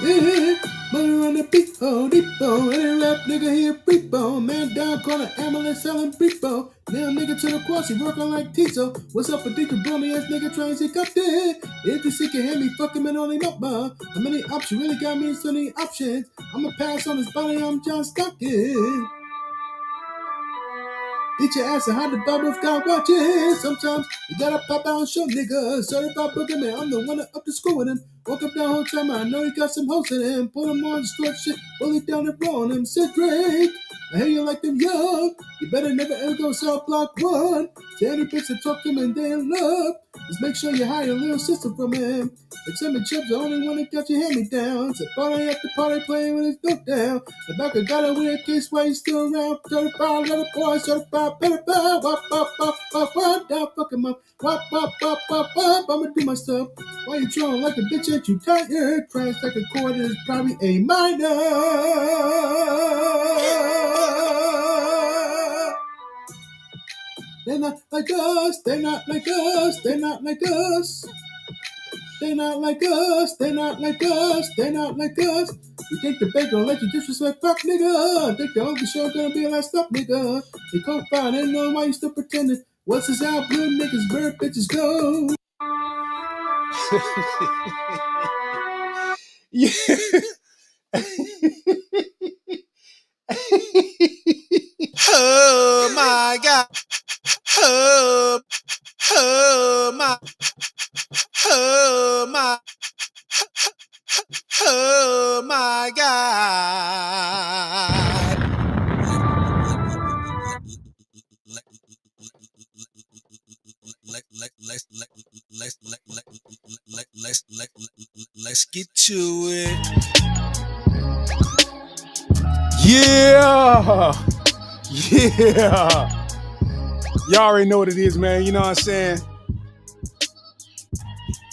Yeah, money on the depot, any rap nigga here repo, man down corner, ambulance selling repo. Now nigga to the cross, he working like Tizo. What's up with Deacon Brony ass nigga trying to see up there? If you see can hear me, fuck him and only number. How many options really got me so many options? I'ma pass on his body, I'm John Stockton. Get your ass and hide the bubbles, God watching. Sometimes you gotta pop out and show niggas. Certified booger man, I'm the one that up the school with him. Walk up that whole time, I know he got some hoes in him. Put him on the store shit, bully down the floor on him. Said Drake, I hear you like them young. You better never ever go South Block 1. To any bitch that talk to him and they in love, just make sure you hire a little sister from him. It's him and Chip's the only one that got your hand-me-downs. The party after party playing with his dope down. The back of got a weird case why he's still around. 35 little boys, 35 pedophile. Wop, down, fuck him up. Wop, I'ma do my stuff. Why you trying like a bitch, ain't you tired? Crash like a chord is probably a minor. They're not like us, they're not like us, they're not like us. They're not like us, they're not like us, they're not like us. You think the bank gonna let you disrespect fuck nigga? Think the only show gonna be a last up nigga? They come find, ain't know why you still pretending. What's this out, blue niggas, bird bitches go? Oh my God. Oh my. Oh my. Oh my God. Let's get to it. Yeah. Y'all already know what it is, man. You know what I'm saying?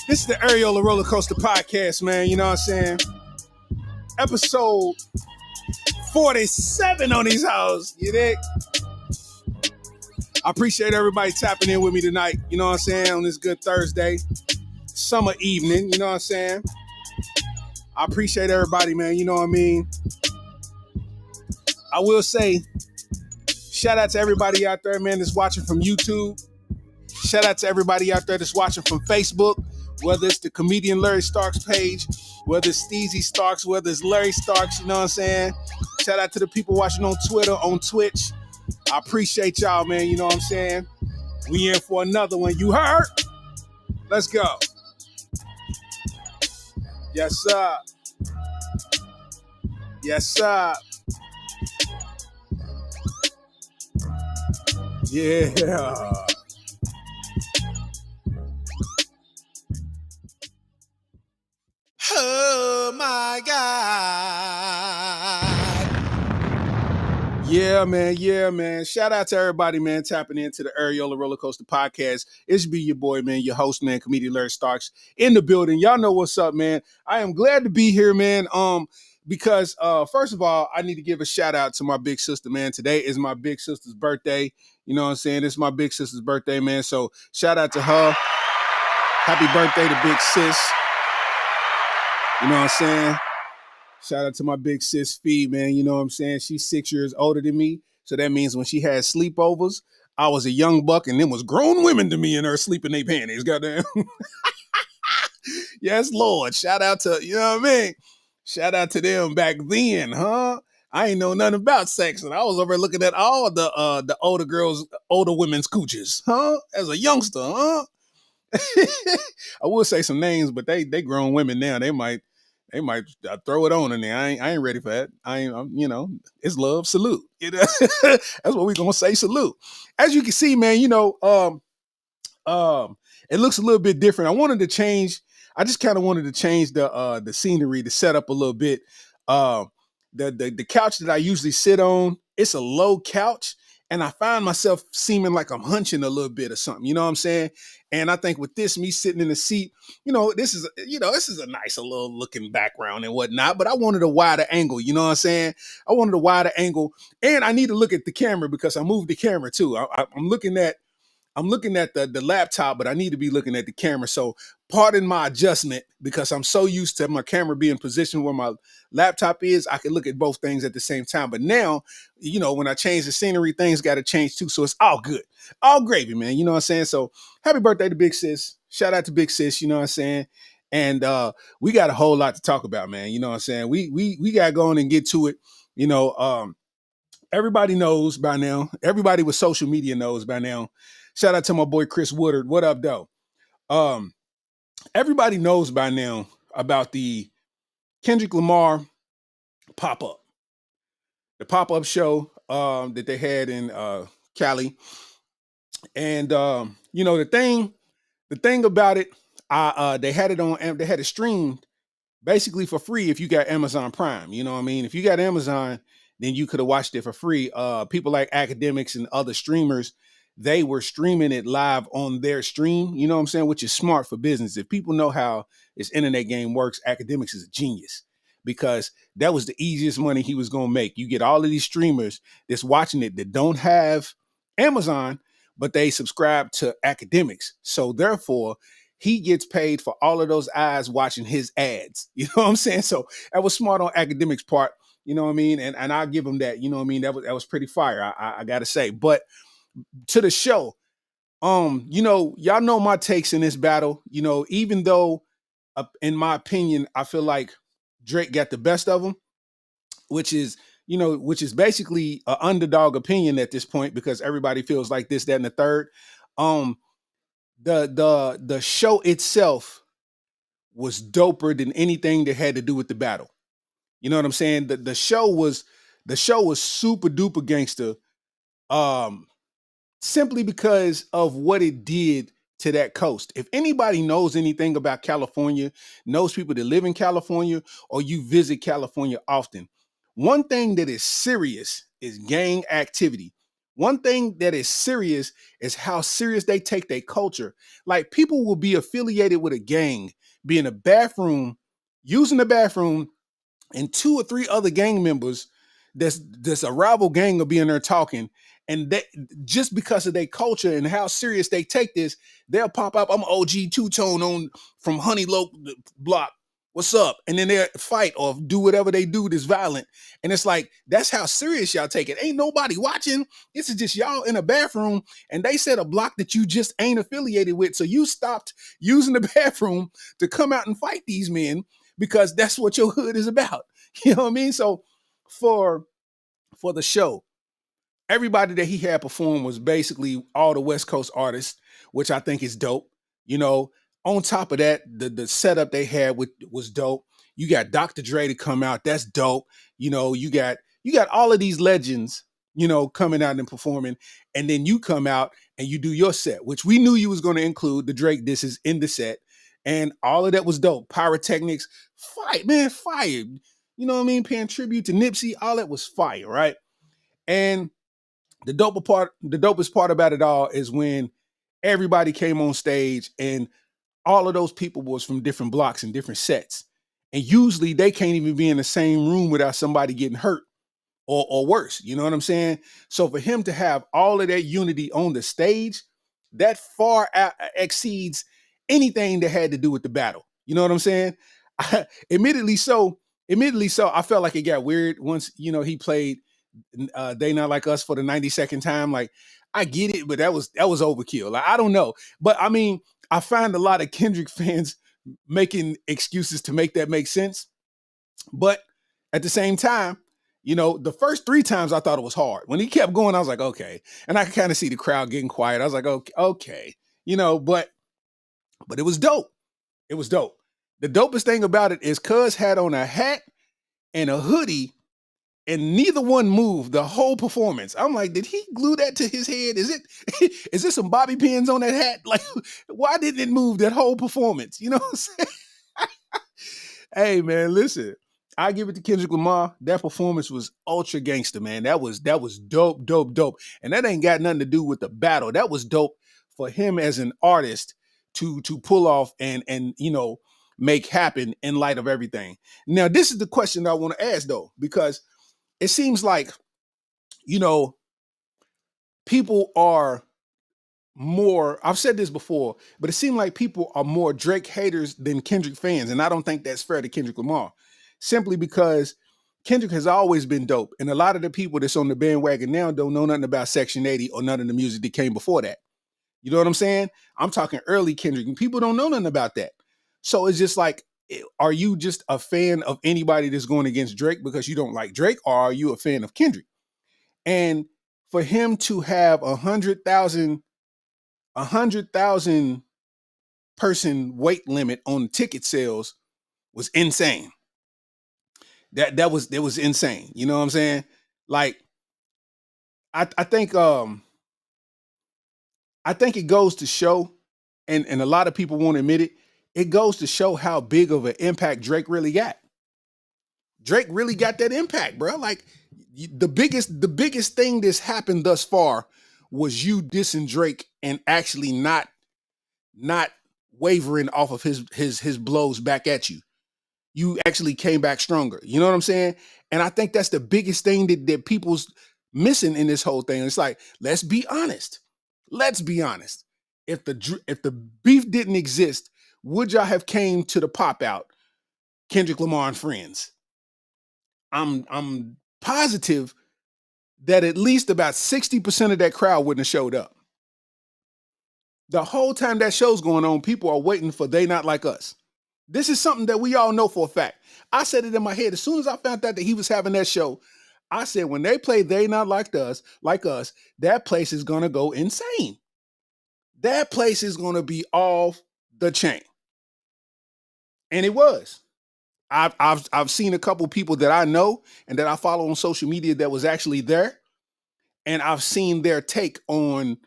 This is the Areola Rollercoaster podcast, man. You know what I'm saying? Episode 47 on these hoes. You dig? I appreciate everybody tapping in with me tonight. You know what I'm saying? On this good Thursday, summer evening. You know what I'm saying? I appreciate everybody, man. You know what I mean? I will say, shout out to everybody out there, man, that's watching from YouTube. Shout out to everybody out there that's watching from Facebook, whether it's the comedian Larry Starks page, whether it's Steezy Starks, whether it's Larry Starks, you know what I'm saying? Shout out to the people watching on Twitter, on Twitch. I appreciate y'all, man, you know what I'm saying? We in for another one. You heard? Let's go. Yes, sir. Yes, sir. Yeah. Oh my God. Yeah, man. Shout out to everybody, man, tapping into the Areola Rollercoaster podcast. It's be your boy, man, your host, man, comedian Larry Starks in the building. Y'all know what's up, man. I am glad to be here, man. Because first of all, I need to give a shout out to my big sister, man. Today is my big sister's birthday. You know what I'm saying? It's my big sister's birthday, man. So shout out to her. Happy birthday to big sis. You know what I'm saying? Shout out to my big sis Fee, man. You know what I'm saying? She's 6 years older than me. So that means when she had sleepovers, I was a young buck and them was grown women to me in her sleeping their panties. Goddamn. Yes, Lord. Shout out to, you know what I mean? Shout out to them back then, huh? I ain't know nothing about sex, and I was over looking at all the older girls, older women's cooches, huh? As a youngster, huh? I will say some names, but they grown women now. They might throw it on in there. I ain't ready for that. You know, it's love. Salute. You know, that's what we gonna say. Salute. As you can see, man. You know, It looks a little bit different. I just kind of wanted to change the scenery, the setup a little bit. Uh, the couch that I usually sit on, it's a low couch, and I find myself seeming like I'm hunching a little bit or something. You know what I'm saying? And I think with this, me sitting in the seat, this is a nice little looking background and whatnot. But I wanted a wider angle. You know what I'm saying? I wanted a wider angle, and I need to look at the camera because I moved the camera too. I'm looking at the laptop, but I need to be looking at the camera. So pardon my adjustment because I'm so used to my camera being positioned where my laptop is. I can look at both things at the same time. But now, when I change the scenery, things got to change too. So it's all good. All gravy, man. You know what I'm saying? So happy birthday to Big Sis. Shout out to Big Sis, you know what I'm saying? And we got a whole lot to talk about, man. You know what I'm saying? We got to go on and get to it. Everybody knows by now. Everybody with social media knows by now. Shout out to my boy Chris Woodard. What up, though? Everybody knows by now about the Kendrick Lamar pop-up. The pop-up show that they had in Cali. And the thing about it, they had it streamed basically for free if you got Amazon Prime. You know what I mean? If you got Amazon, then you could have watched it for free. People like academics and other streamers, they were streaming it live on their stream, you know what I'm saying, which is smart for business. If people know how this internet game works, academics is a genius because that was the easiest money he was going to make. You get all of these streamers that's watching it that don't have Amazon, but they subscribe to academics. So therefore, he gets paid for all of those eyes watching his ads. You know what I'm saying? So that was smart on academics' part. You know what I mean? And I'll give him that. You know what I mean? That was pretty fire. I gotta say. But to the show, y'all know my takes in this battle. Even though, in my opinion, I feel like Drake got the best of him, which is basically an underdog opinion at this point because everybody feels like this, that, and the third. The show itself was doper than anything that had to do with the battle. You know what I'm saying? The show was super duper gangster, simply because of what it did to that coast. If anybody knows anything about California, knows people that live in California, or you visit California often, one thing that is serious is gang activity. One thing that is serious is how serious they take their culture. Like people will be affiliated with a gang, be in a bathroom, using the bathroom, and 2 or 3 other gang members that's a rival gang will be in there talking. And that just because of their culture and how serious they take this, they'll pop up. I'm OG Two-Tone on from Honey Loc block. What's up? And then they'll fight or do whatever they do that's violent. And it's like, that's how serious y'all take it. Ain't nobody watching. This is just y'all in a bathroom. And they said a block that you just ain't affiliated with. So you stopped using the bathroom to come out and fight these men because that's what your hood is about. You know what I mean? So for the show, everybody that he had perform was basically all the West Coast artists, which I think is dope. On top of that, the setup they had was dope. You got Dr. Dre to come out. That's dope. You got all of these legends, coming out and performing. And then you come out and you do your set, which we knew you was going to include the Drake disses in the set. And all of that was dope. Pyrotechnics, fire, man, fire. You know what I mean? Paying tribute to Nipsey, all that was fire, right? And the dopest part about it all is when everybody came on stage and all of those people was from different blocks and different sets. And usually they can't even be in the same room without somebody getting hurt or worse. You know what I'm saying? So for him to have all of that unity on the stage, that far exceeds anything that had to do with the battle. You know what I'm saying? Admittedly so, I felt like it got weird once, he played They Not Like Us for the 92nd time. Like, I get it, but that was overkill. Like, I don't know. But I mean, I find a lot of Kendrick fans making excuses to make that make sense. But at the same time, the first 3 times I thought it was hard. When he kept going, I was like, okay. And I could kind of see the crowd getting quiet. I was like, okay. But it was dope. It was dope. The dopest thing about it is Cuz had on a hat and a hoodie and neither one moved the whole performance. I'm like, did he glue that to his head? Is there some bobby pins on that hat? Like, why didn't it move that whole performance? You know what I'm saying? Hey man, listen. I give it to Kendrick Lamar. That performance was ultra gangster, man. That was dope, dope, dope. And that ain't got nothing to do with the battle. That was dope for him as an artist to pull off and make happen in light of everything. Now, this is the question that I want to ask though, because it seems like, people are more, I've said this before, but it seems like people are more Drake haters than Kendrick fans. And I don't think that's fair to Kendrick Lamar, simply because Kendrick has always been dope. And a lot of the people that's on the bandwagon now don't know nothing about Section 80 or none of the music that came before that. You know what I'm saying? I'm talking early Kendrick, and people don't know nothing about that. So it's just like, are you just a fan of anybody that's going against Drake because you don't like Drake, or are you a fan of Kendrick? And for him to have 100,000 person weight limit on ticket sales was insane. That was insane. You know what I'm saying? Like, I think it goes to show, and a lot of people won't admit it. It goes to show how big of an impact Drake really got. Drake really got that impact, bro. Like, the biggest thing that's happened thus far was you dissing Drake and actually not wavering off of his blows back at you. You actually came back stronger. You know what I'm saying? And I think that's the biggest thing that people's missing in this whole thing. It's like, let's be honest. Let's be honest. If the beef didn't exist, would y'all have came to the pop out, Kendrick Lamar and friends? I'm positive that at least about 60% of that crowd wouldn't have showed up. The whole time that show's going on, people are waiting for They Not Like Us. This is something that we all know for a fact. I said it in my head as soon as I found out that he was having that show. I said, when they play They Not Like Us, that place is gonna go insane. That place is gonna be off the chain. And it was. I've seen a couple people that I know and that I follow on social media that was actually there, and I've seen their take on,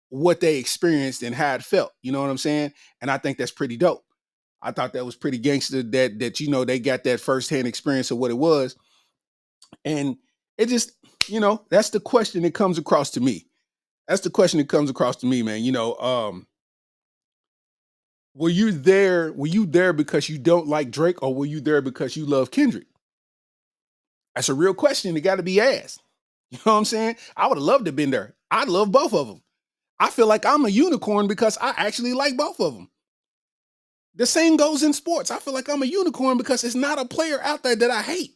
what they experienced and how it felt. You know what I'm saying? And I think that's pretty dope. I thought that was pretty gangster that they got that firsthand experience of what it was. And it just, that's the question that comes across to me. That's the question that comes across to me, man. Were you there because you don't like Drake, or were you there because you love Kendrick? That's a real question that got to be asked. You know what I'm saying? I would have loved to have been there. I love both of them. I feel like I'm a unicorn because I actually like both of them. The same goes in sports. I feel like I'm a unicorn because it's not a player out there that I hate.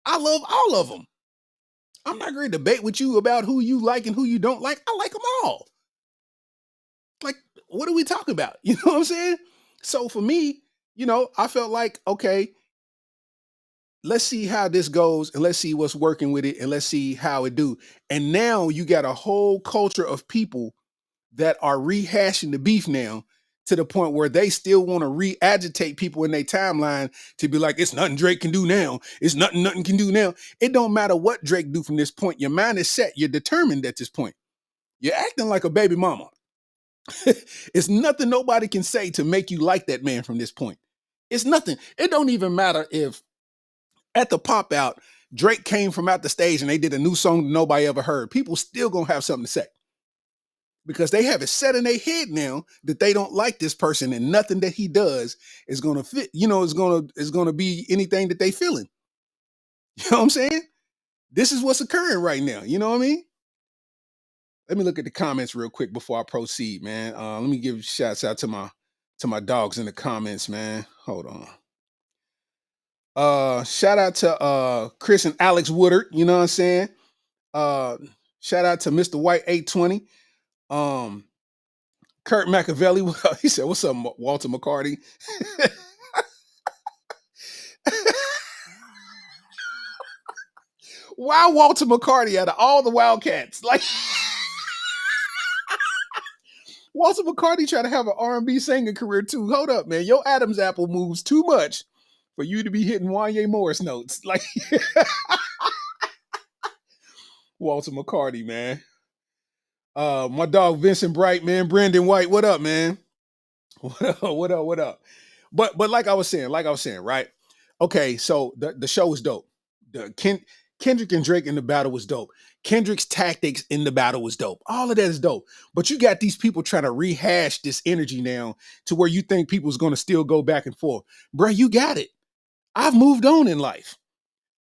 I love all of them. I'm not going to debate with you about who you like and who you don't like. I like them all. Like, what are we talking about? You know what I'm saying? So for me, I felt like, okay, let's see how this goes, and let's see what's working with it, and let's see how it do. And now you got a whole culture of people that are rehashing the beef now, to the point where they still want to re-agitate people in their timeline to be like, it's nothing Drake can do now. It's nothing can do now. It don't matter what Drake do from this point. Your mind is set. You're determined at this point. You're acting like a baby mama. It's nothing nobody can say to make you like that man from this point. It's nothing. It don't even matter if at the pop out, Drake came from out the stage and they did a new song that nobody ever heard. People still gonna have something to say, because they have it set in their head now that they don't like this person, and nothing that he does is gonna fit. Is gonna be anything that they feeling. You know what I'm saying? This is what's occurring right now. You know what I mean? Let me look at the comments real quick before I proceed, man. Let me give shouts out to my dogs in the comments, man. Hold on. Shout out to Chris and Alex Woodard. You know what I'm saying? Shout out to Mr. White 820. Kurt Machiavelli, he said, "What's up, Walter McCarty?" Why Walter McCarty out of all the Wildcats? Like, Walter McCarty trying to have an R&B singing career too. Hold up, man. Your Adam's apple moves too much for you to be hitting Wanye Morris notes. Like Walter McCarty, man. My dog Vincent Bright, man. Brandon White, what up, man? What up? What up? What up? But like I was saying, right? Okay, so the show was dope. Kendrick and Drake in the battle was dope. Kendrick's tactics in the battle was dope. All of that is dope. But you got these people trying to rehash this energy now to where you think people's going to still go back and forth. Bro, you got it. I've moved on in life.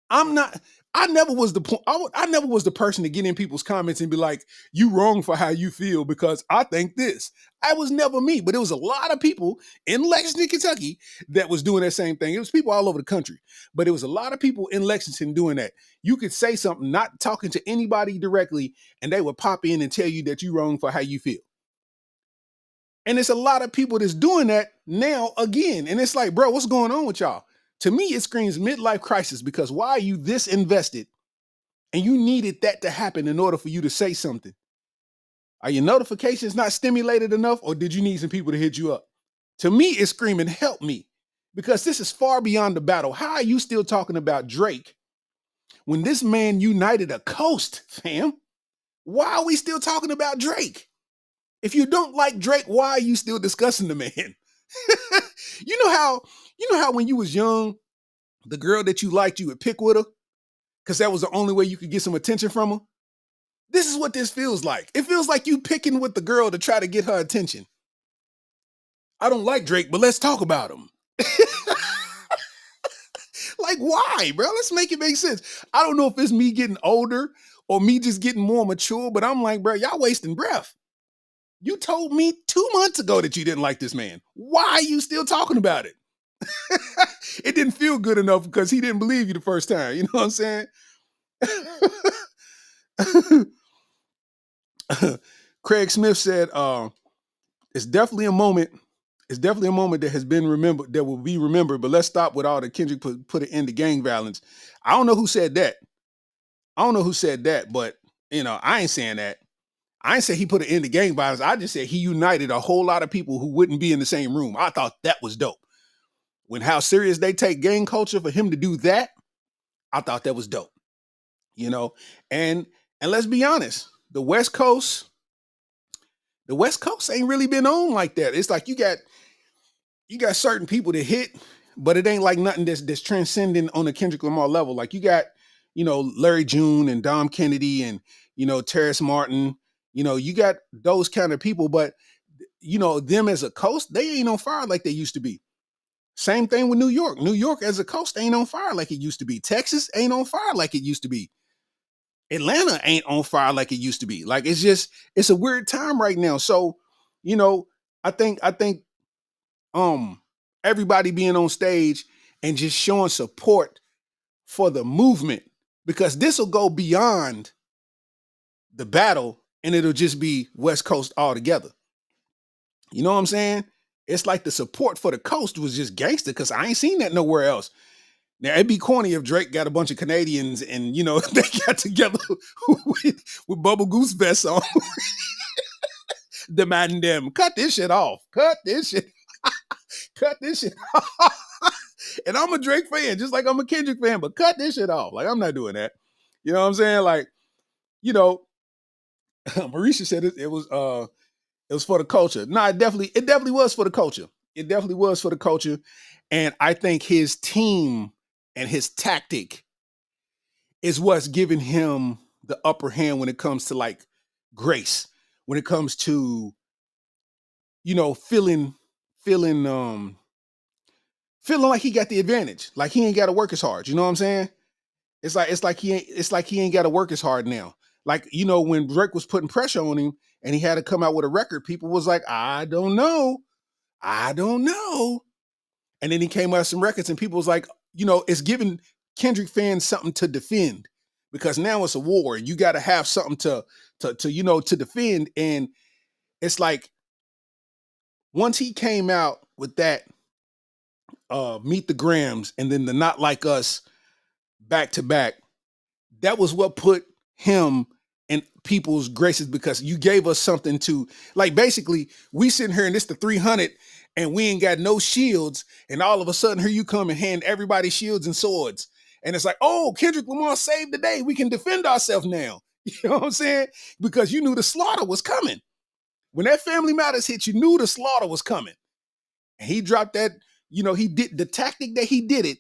I'm not. I never was the point. I never was the person to get in people's comments and be like, "You wrong for how you feel because I think this." I was never me, but it was a lot of people in Lexington, Kentucky, that was doing that same thing. It was people all over the country, but it was a lot of people in Lexington doing that. You could say something, not talking to anybody directly, and they would pop in and tell you that you wrong for how you feel. And it's a lot of people that's doing that now again, and it's like, bro, what's going on with y'all? To me, it screams midlife crisis because why are you this invested and you needed that to happen in order for you to say something? Are your notifications not stimulated enough or did you need some people to hit you up? To me, it's screaming, help me, because this is far beyond the battle. How are you still talking about Drake when this man united a coast, fam? Why are we still talking about Drake? If you don't like Drake, why are you still discussing the man? You know how when you was young, the girl that you liked, you would pick with her because that was the only way you could get some attention from her? This is what this feels like. It feels like you picking with the girl to try to get her attention. I don't like Drake, but let's talk about him. Like, why, bro? Let's make it make sense. I don't know if it's me getting older or me just getting more mature, but I'm like, bro, y'all wasting breath. You told me 2 months ago that you didn't like this man. Why are you still talking about it? It didn't feel good enough because he didn't believe you the first time. You know what I'm saying? Craig Smith said, it's definitely a moment. It's definitely a moment that has been remembered, that will be remembered, but let's stop with all the Kendrick put it into gang violence. I don't know who said that. But I ain't saying that. I ain't say he put it into gang violence. I just said he united a whole lot of people who wouldn't be in the same room. I thought that was dope. When how serious they take gang culture, for him to do that, I thought that was dope. And let's be honest, the West Coast ain't really been on like that. It's like you got certain people that hit, but it ain't like nothing that's transcending on the Kendrick Lamar level. Like you got, Larry June and Dom Kennedy and, Terrace Martin, you got those kind of people, but them as a coast, they ain't on fire like they used to be. Same thing with New York. New York as a coast ain't on fire like it used to be. Texas ain't on fire like it used to be. Atlanta ain't on fire like it used to be. Like it's a weird time right now. So, I think everybody being on stage and just showing support for the movement, because this will go beyond the battle and it'll just be West Coast altogether. You know what I'm saying? It's like the support for the coast was just gangster because I ain't seen that nowhere else. Now, it'd be corny if Drake got a bunch of Canadians and, they got together with Bubble Goose vests on, demanding them, cut this shit off. Cut this shit off. And I'm a Drake fan, just like I'm a Kendrick fan, but cut this shit off. Like, I'm not doing that. You know what I'm saying? Like, Marisha said it was for the culture. No, it definitely was for the culture. It definitely was for the culture. And I think his team and his tactic is what's giving him the upper hand when it comes to like grace, when it comes to, feeling like he got the advantage. Like he ain't got to work as hard. You know what I'm saying? It's like he ain't got to work as hard now. Like, when Drake was putting pressure on him and he had to come out with a record, people was like, I don't know. And then he came out with some records and people was like, it's giving Kendrick fans something to defend because now it's a war. You got to have something to defend. And it's like, once he came out with that, Meet the Grams and then the Not Like Us back to back, that was what put him and people's graces because you gave us something to, like, basically we sitting here and it's the 300 and we ain't got no shields, and all of a sudden here you come and hand everybody shields and swords, and it's like, oh, Kendrick Lamar saved the day, we can defend ourselves now. You know what I'm saying? Because you knew the slaughter was coming. When that Family Matters hit, you knew the slaughter was coming. And he dropped that, he did the tactic that he did it,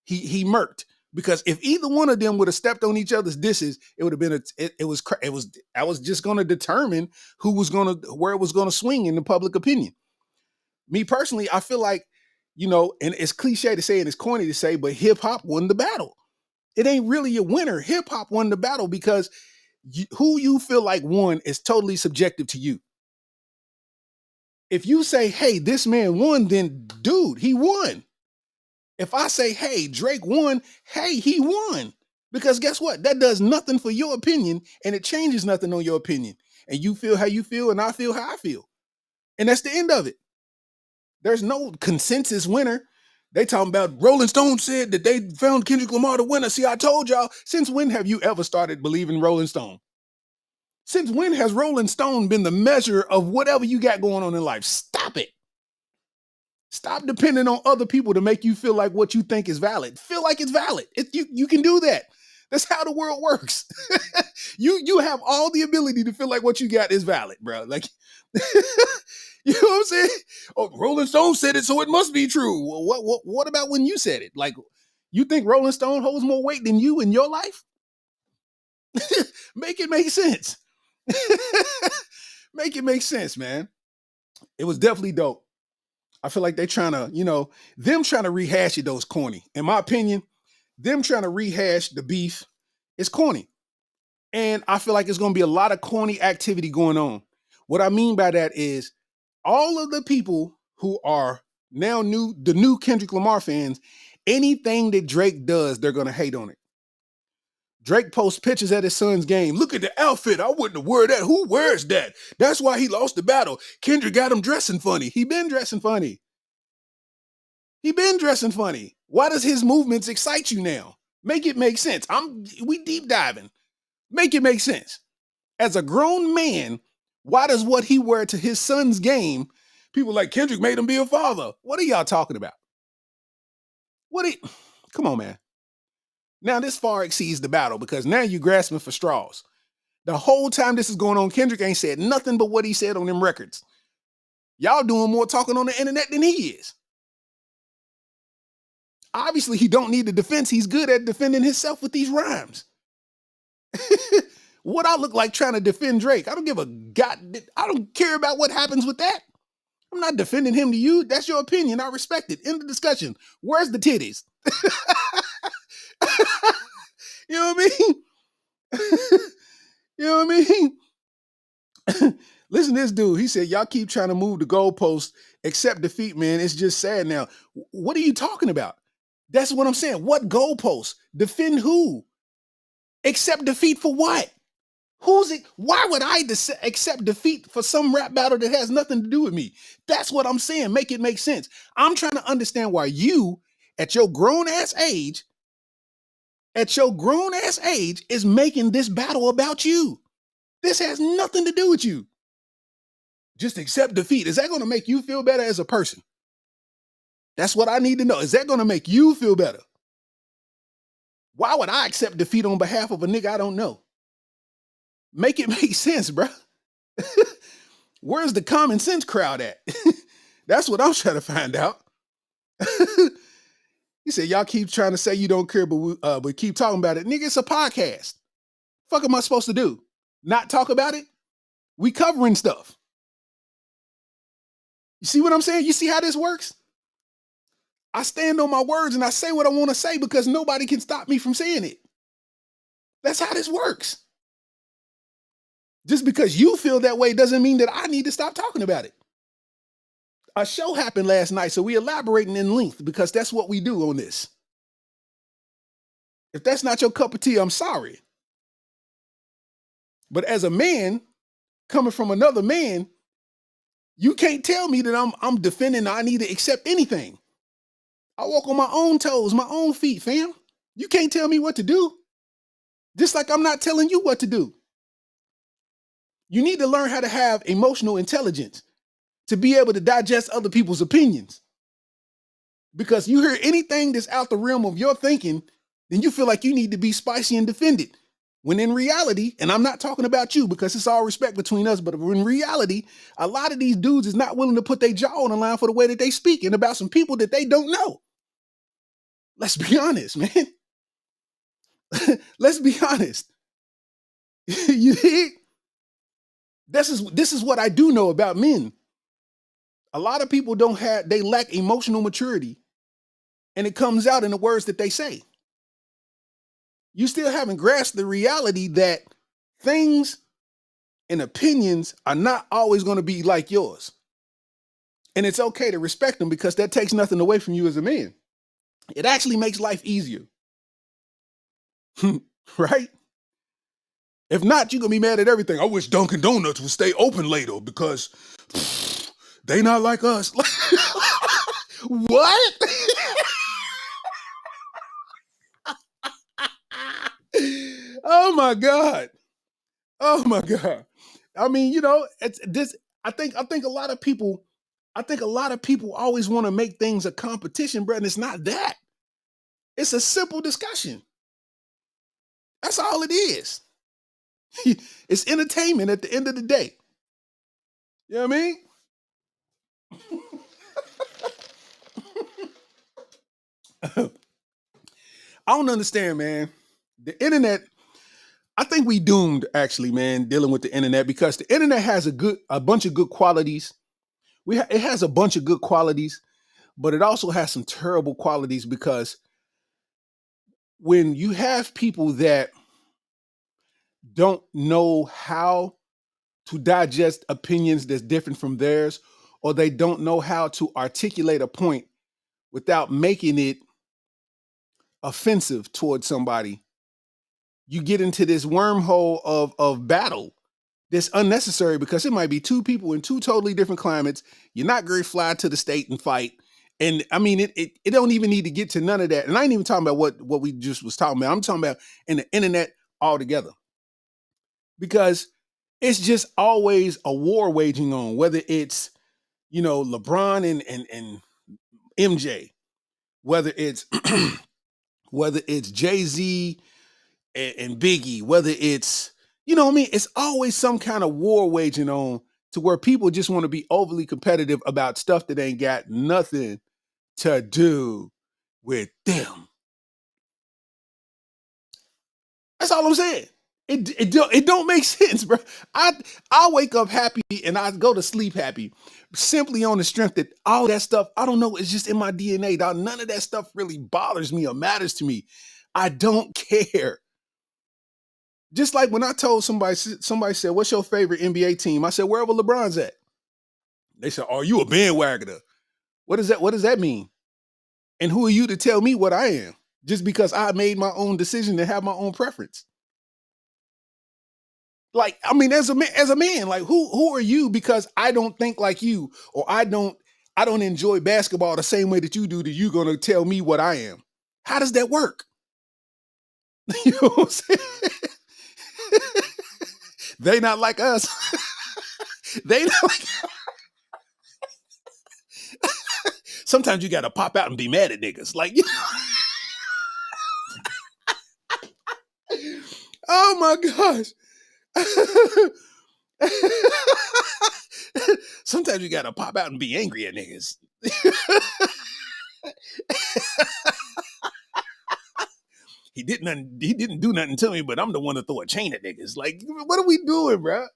he murked. Because if either one of them would have stepped on each other's dishes, it would have been I was just going to determine where it was going to swing in the public opinion. Me personally, I feel like, and it's cliche to say and it's corny to say, but hip hop won the battle. It ain't really a winner. Hip hop won the battle because who you feel like won is totally subjective to you. If you say, hey, this man won, then dude, he won. If I say, hey, Drake won, hey, he won. Because guess what? That does nothing for your opinion, and it changes nothing on your opinion. And you feel how you feel, and I feel how I feel. And that's the end of it. There's no consensus winner. They talking about Rolling Stone said that they found Kendrick Lamar the winner. See, I told y'all. Since when have you ever started believing Rolling Stone? Since when has Rolling Stone been the measure of whatever you got going on in life? Stop it. Stop depending on other people to make you feel like what you think is valid. Feel like it's valid. You can do that. That's how the world works. You have all the ability to feel like what you got is valid, bro. Like, you know what I'm saying? Oh, Rolling Stone said it, so it must be true. Well, what about when you said it? Like, you think Rolling Stone holds more weight than you in your life? Make it make sense. Make it make sense, man. It was definitely dope. I feel like they trying to, them trying to rehash it, those corny. In my opinion, them trying to rehash the beef is corny. And I feel like it's going to be a lot of corny activity going on. What I mean by that is all of the people who are now the new Kendrick Lamar fans, anything that Drake does, they're going to hate on it. Drake posts pictures at his son's game. Look at the outfit. I wouldn't have worn that. Who wears that? That's why he lost the battle. Kendrick got him dressing funny. He been dressing funny. Why does his movements excite you now? Make it make sense. We deep diving. Make it make sense. As a grown man, why does what he wear to his son's game, people like Kendrick made him be a father? What are y'all talking about? Come on, man. Now this far exceeds the battle because now you're grasping for straws. The whole time this is going on, Kendrick ain't said nothing but what he said on them records. Y'all doing more talking on the internet than he is. Obviously, he don't need the defense. He's good at defending himself with these rhymes. What I look like trying to defend Drake? I don't give a god. I don't care about what happens with that. I'm not defending him to you. That's your opinion. I respect it. End of discussion. Where's the titties? You know what I mean? You know what I mean? Listen to this dude. He said, y'all keep trying to move the goalposts, accept defeat, man. It's just sad now. What are you talking about? That's what I'm saying. What goalposts? Defend who? Accept defeat for what? Who's it? Why would I accept defeat for some rap battle that has nothing to do with me? That's what I'm saying. Make it make sense. I'm trying to understand why you, at your grown ass age, is making this battle about you. This has nothing to do with you. Just accept defeat. Is that going to make you feel better as a person? That's what I need to know. Is that going to make you feel better? Why would I accept defeat on behalf of a nigga I don't know? Make it make sense, bro. Where's the common sense crowd at? That's what I'm trying to find out. He said, y'all keep trying to say you don't care, but we keep talking about it. Nigga, it's a podcast. Fuck am I supposed to do? Not talk about it? We covering stuff. You see what I'm saying? You see how this works? I stand on my words and I say what I want to say because nobody can stop me from saying it. That's how this works. Just because you feel that way doesn't mean that I need to stop talking about it. A show happened last night, so we elaborating in length because that's what we do on this. If that's not your cup of tea, I'm sorry. But as a man, coming from another man, you can't tell me that I'm defending I need to accept anything. I walk on my own toes, my own feet, fam. You can't tell me what to do. Just like I'm not telling you what to do. You need to learn how to have emotional intelligence to be able to digest other people's opinions. Because you hear anything that's out the realm of your thinking, then you feel like you need to be spicy and defended. When in reality, and I'm not talking about you because it's all respect between us, but in reality, a lot of these dudes is not willing to put their jaw on the line for the way that they speaking about some people that they don't know. Let's be honest, man. Let's be honest. You hear? This is what I do know about men. A lot of people they lack emotional maturity, and it comes out in the words that they say. You still haven't grasped the reality that things and opinions are not always going to be like yours. And it's okay to respect them because that takes nothing away from you as a man. It actually makes life easier. Right? If not, you're going to be mad at everything. I wish Dunkin' Donuts would stay open later because they not like us. What? Oh my God. Oh my God. I mean, it's this. I think a lot of people always want to make things a competition, bro, and it's not that. It's a simple discussion. That's all it is. It's entertainment at the end of the day. You know what I mean? I don't understand, man. The internet, I think we doomed actually, man, dealing with the internet because the internet has a bunch of good qualities. It has a bunch of good qualities, but it also has some terrible qualities because when you have people that don't know how to digest opinions that's different from theirs, or they don't know how to articulate a point without making it offensive towards somebody, you get into this wormhole of battle that's unnecessary because it might be two people in two totally different climates. You're not going to fly to the state and fight. And I mean, it don't even need to get to none of that. And I ain't even talking about what we just was talking about. I'm talking about in the internet altogether. Because it's just always a war waging on, whether it's, LeBron and MJ, whether it's whether it's Jay-Z and Biggie, whether it's, what I mean? It's always some kind of war waging on to where people just want to be overly competitive about stuff that ain't got nothing to do with them. That's all I'm saying. It don't make sense, bro. I wake up happy and I go to sleep happy simply on the strength that all that stuff, I don't know, it's just in my DNA. None of that stuff really bothers me or matters to me. I don't care. Just like when I told somebody said, "What's your favorite NBA team?" I said, "Wherever LeBron's at." They said, "Are you a bandwagoner?" What does that mean? And who are you to tell me what I am? Just because I made my own decision to have my own preference. Like, I mean, as a man, like who are you? Because I don't think like you, or I don't enjoy basketball the same way that you do. That you gonna tell me what I am? How does that work? You know what I'm saying? They not like us. They not like. Sometimes you gotta pop out and be mad at niggas, like. Oh my gosh. Sometimes you gotta pop out and be angry at niggas. He didn't do nothing to me, but I'm the one to throw a chain at niggas. Like, what are we doing, bro?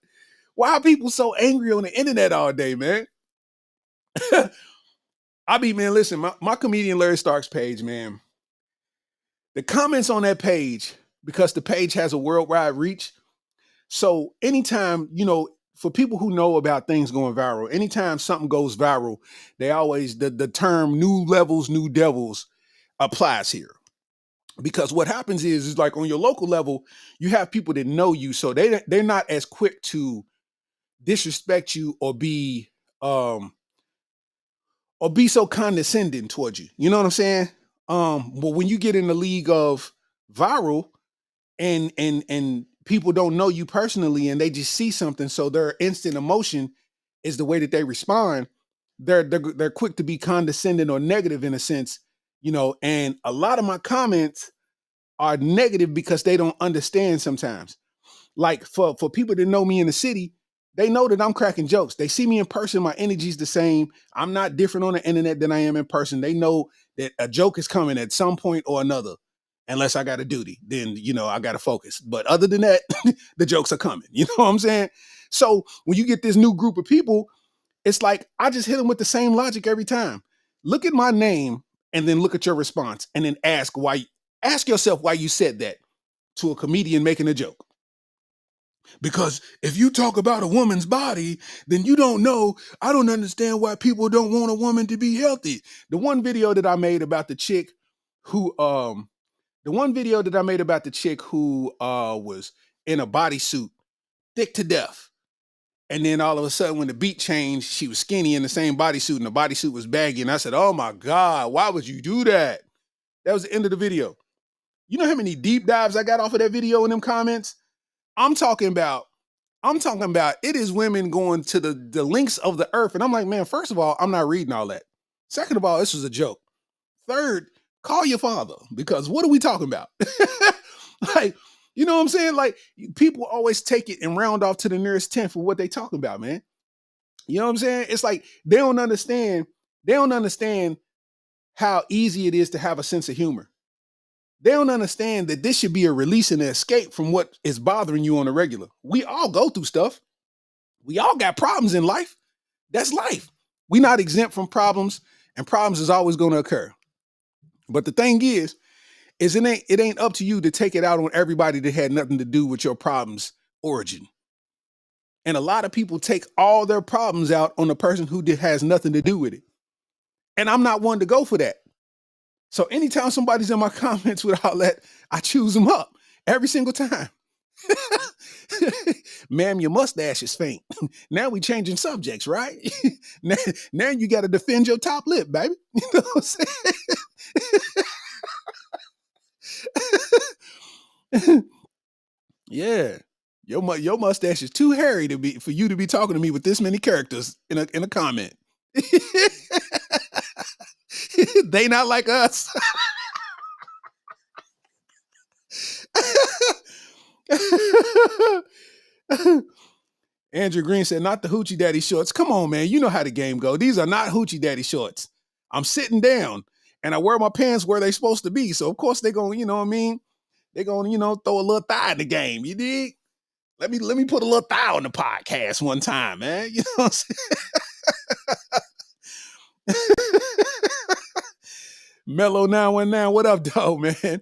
Why are people so angry on the internet all day, man? Man, listen, my comedian Larry Starks page, man. The comments on that page, because the page has a worldwide reach. So anytime, for people who know about things going viral, anytime something goes viral, they always, the term new levels, new devils applies here. Because what happens is like on your local level, you have people that know you. So they're not as quick to disrespect you or be so condescending towards you. You know what I'm saying? But when you get in the league of viral and people don't know you personally and they just see something, so their instant emotion is the way that they respond. They're quick to be condescending or negative in a sense, and a lot of my comments are negative because they don't understand sometimes. Like for people that know me in the city, they know that I'm cracking jokes. They see me in person, my energy's the same. I'm not different on the internet than I am in person. They know that a joke is coming at some point or another. Unless I got a duty, then I got to focus. But other than that, the jokes are coming. You know what I'm saying? So when you get this new group of people, it's like I just hit them with the same logic every time. Look at my name and then look at your response and then ask yourself why you said that to a comedian making a joke. Because if you talk about a woman's body, then you don't know. I don't understand why people don't want a woman to be healthy. The one video that I made about the chick who was in a bodysuit, thick to death. And then all of a sudden, when the beat changed, she was skinny in the same bodysuit, and the bodysuit was baggy. And I said, "Oh my God, why would you do that?" That was the end of the video. You know how many deep dives I got off of that video in them comments? I'm talking about it is women going to the lengths of the earth. And I'm like, man, first of all, I'm not reading all that. Second of all, this was a joke. Third, call your father, because what are we talking about? Like, you know what I'm saying? Like, people always take it and round off to the nearest 10 for what they talking about, man. You know what I'm saying? It's like they don't understand how easy it is to have a sense of humor. They don't understand that this should be a release and an escape from what is bothering you on a regular. We all go through stuff. We all got problems in life. That's life. We're not exempt from problems, and problems is always going to occur. But the thing is it ain't up to you to take it out on everybody that had nothing to do with your problem's origin. And a lot of people take all their problems out on the person who has nothing to do with it. And I'm not one to go for that. So anytime somebody's in my comments with all that, I choose them up every single time. Ma'am, your mustache is faint. Now we changing subjects, right? now you got to defend your top lip, baby. You know what I'm saying? Yeah. Your mustache is too hairy for you to be talking to me with this many characters in a comment. They not like us. Andrew Green said, not the hoochie daddy shorts. Come on, man. You know how the game go. These are not hoochie daddy shorts. I'm sitting down and I wear my pants where they're supposed to be. So of course they're going, you know what I mean? They're going to, throw a little thigh in the game. You dig? Let me put a little thigh on the podcast one time, man. You know what I'm saying? Mellow 919, what up, dog, man?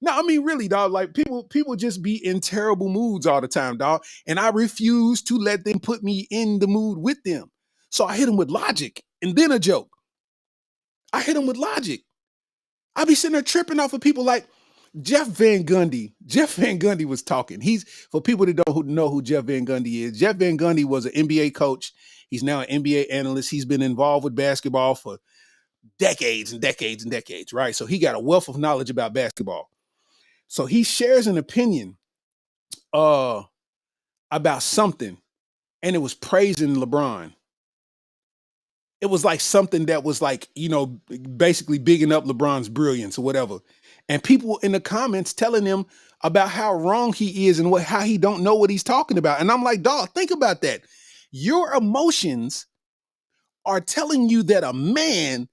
No, I mean, really, dog, like people just be in terrible moods all the time, dog. And I refuse to let them put me in the mood with them. So I hit them with logic and then a joke. I hit them with logic. I be sitting there tripping off of people like Jeff Van Gundy. Jeff Van Gundy was talking. For people that don't know who Jeff Van Gundy is, Jeff Van Gundy was an NBA coach. He's now an NBA analyst. He's been involved with basketball for decades and decades and decades, right? So he got a wealth of knowledge about basketball. So he shares an opinion about something, and it was praising LeBron. It was like something that was like, basically bigging up LeBron's brilliance or whatever. And people in the comments telling him about how wrong he is and how he don't know what he's talking about. And I'm like, dog, think about that. Your emotions are telling you that a man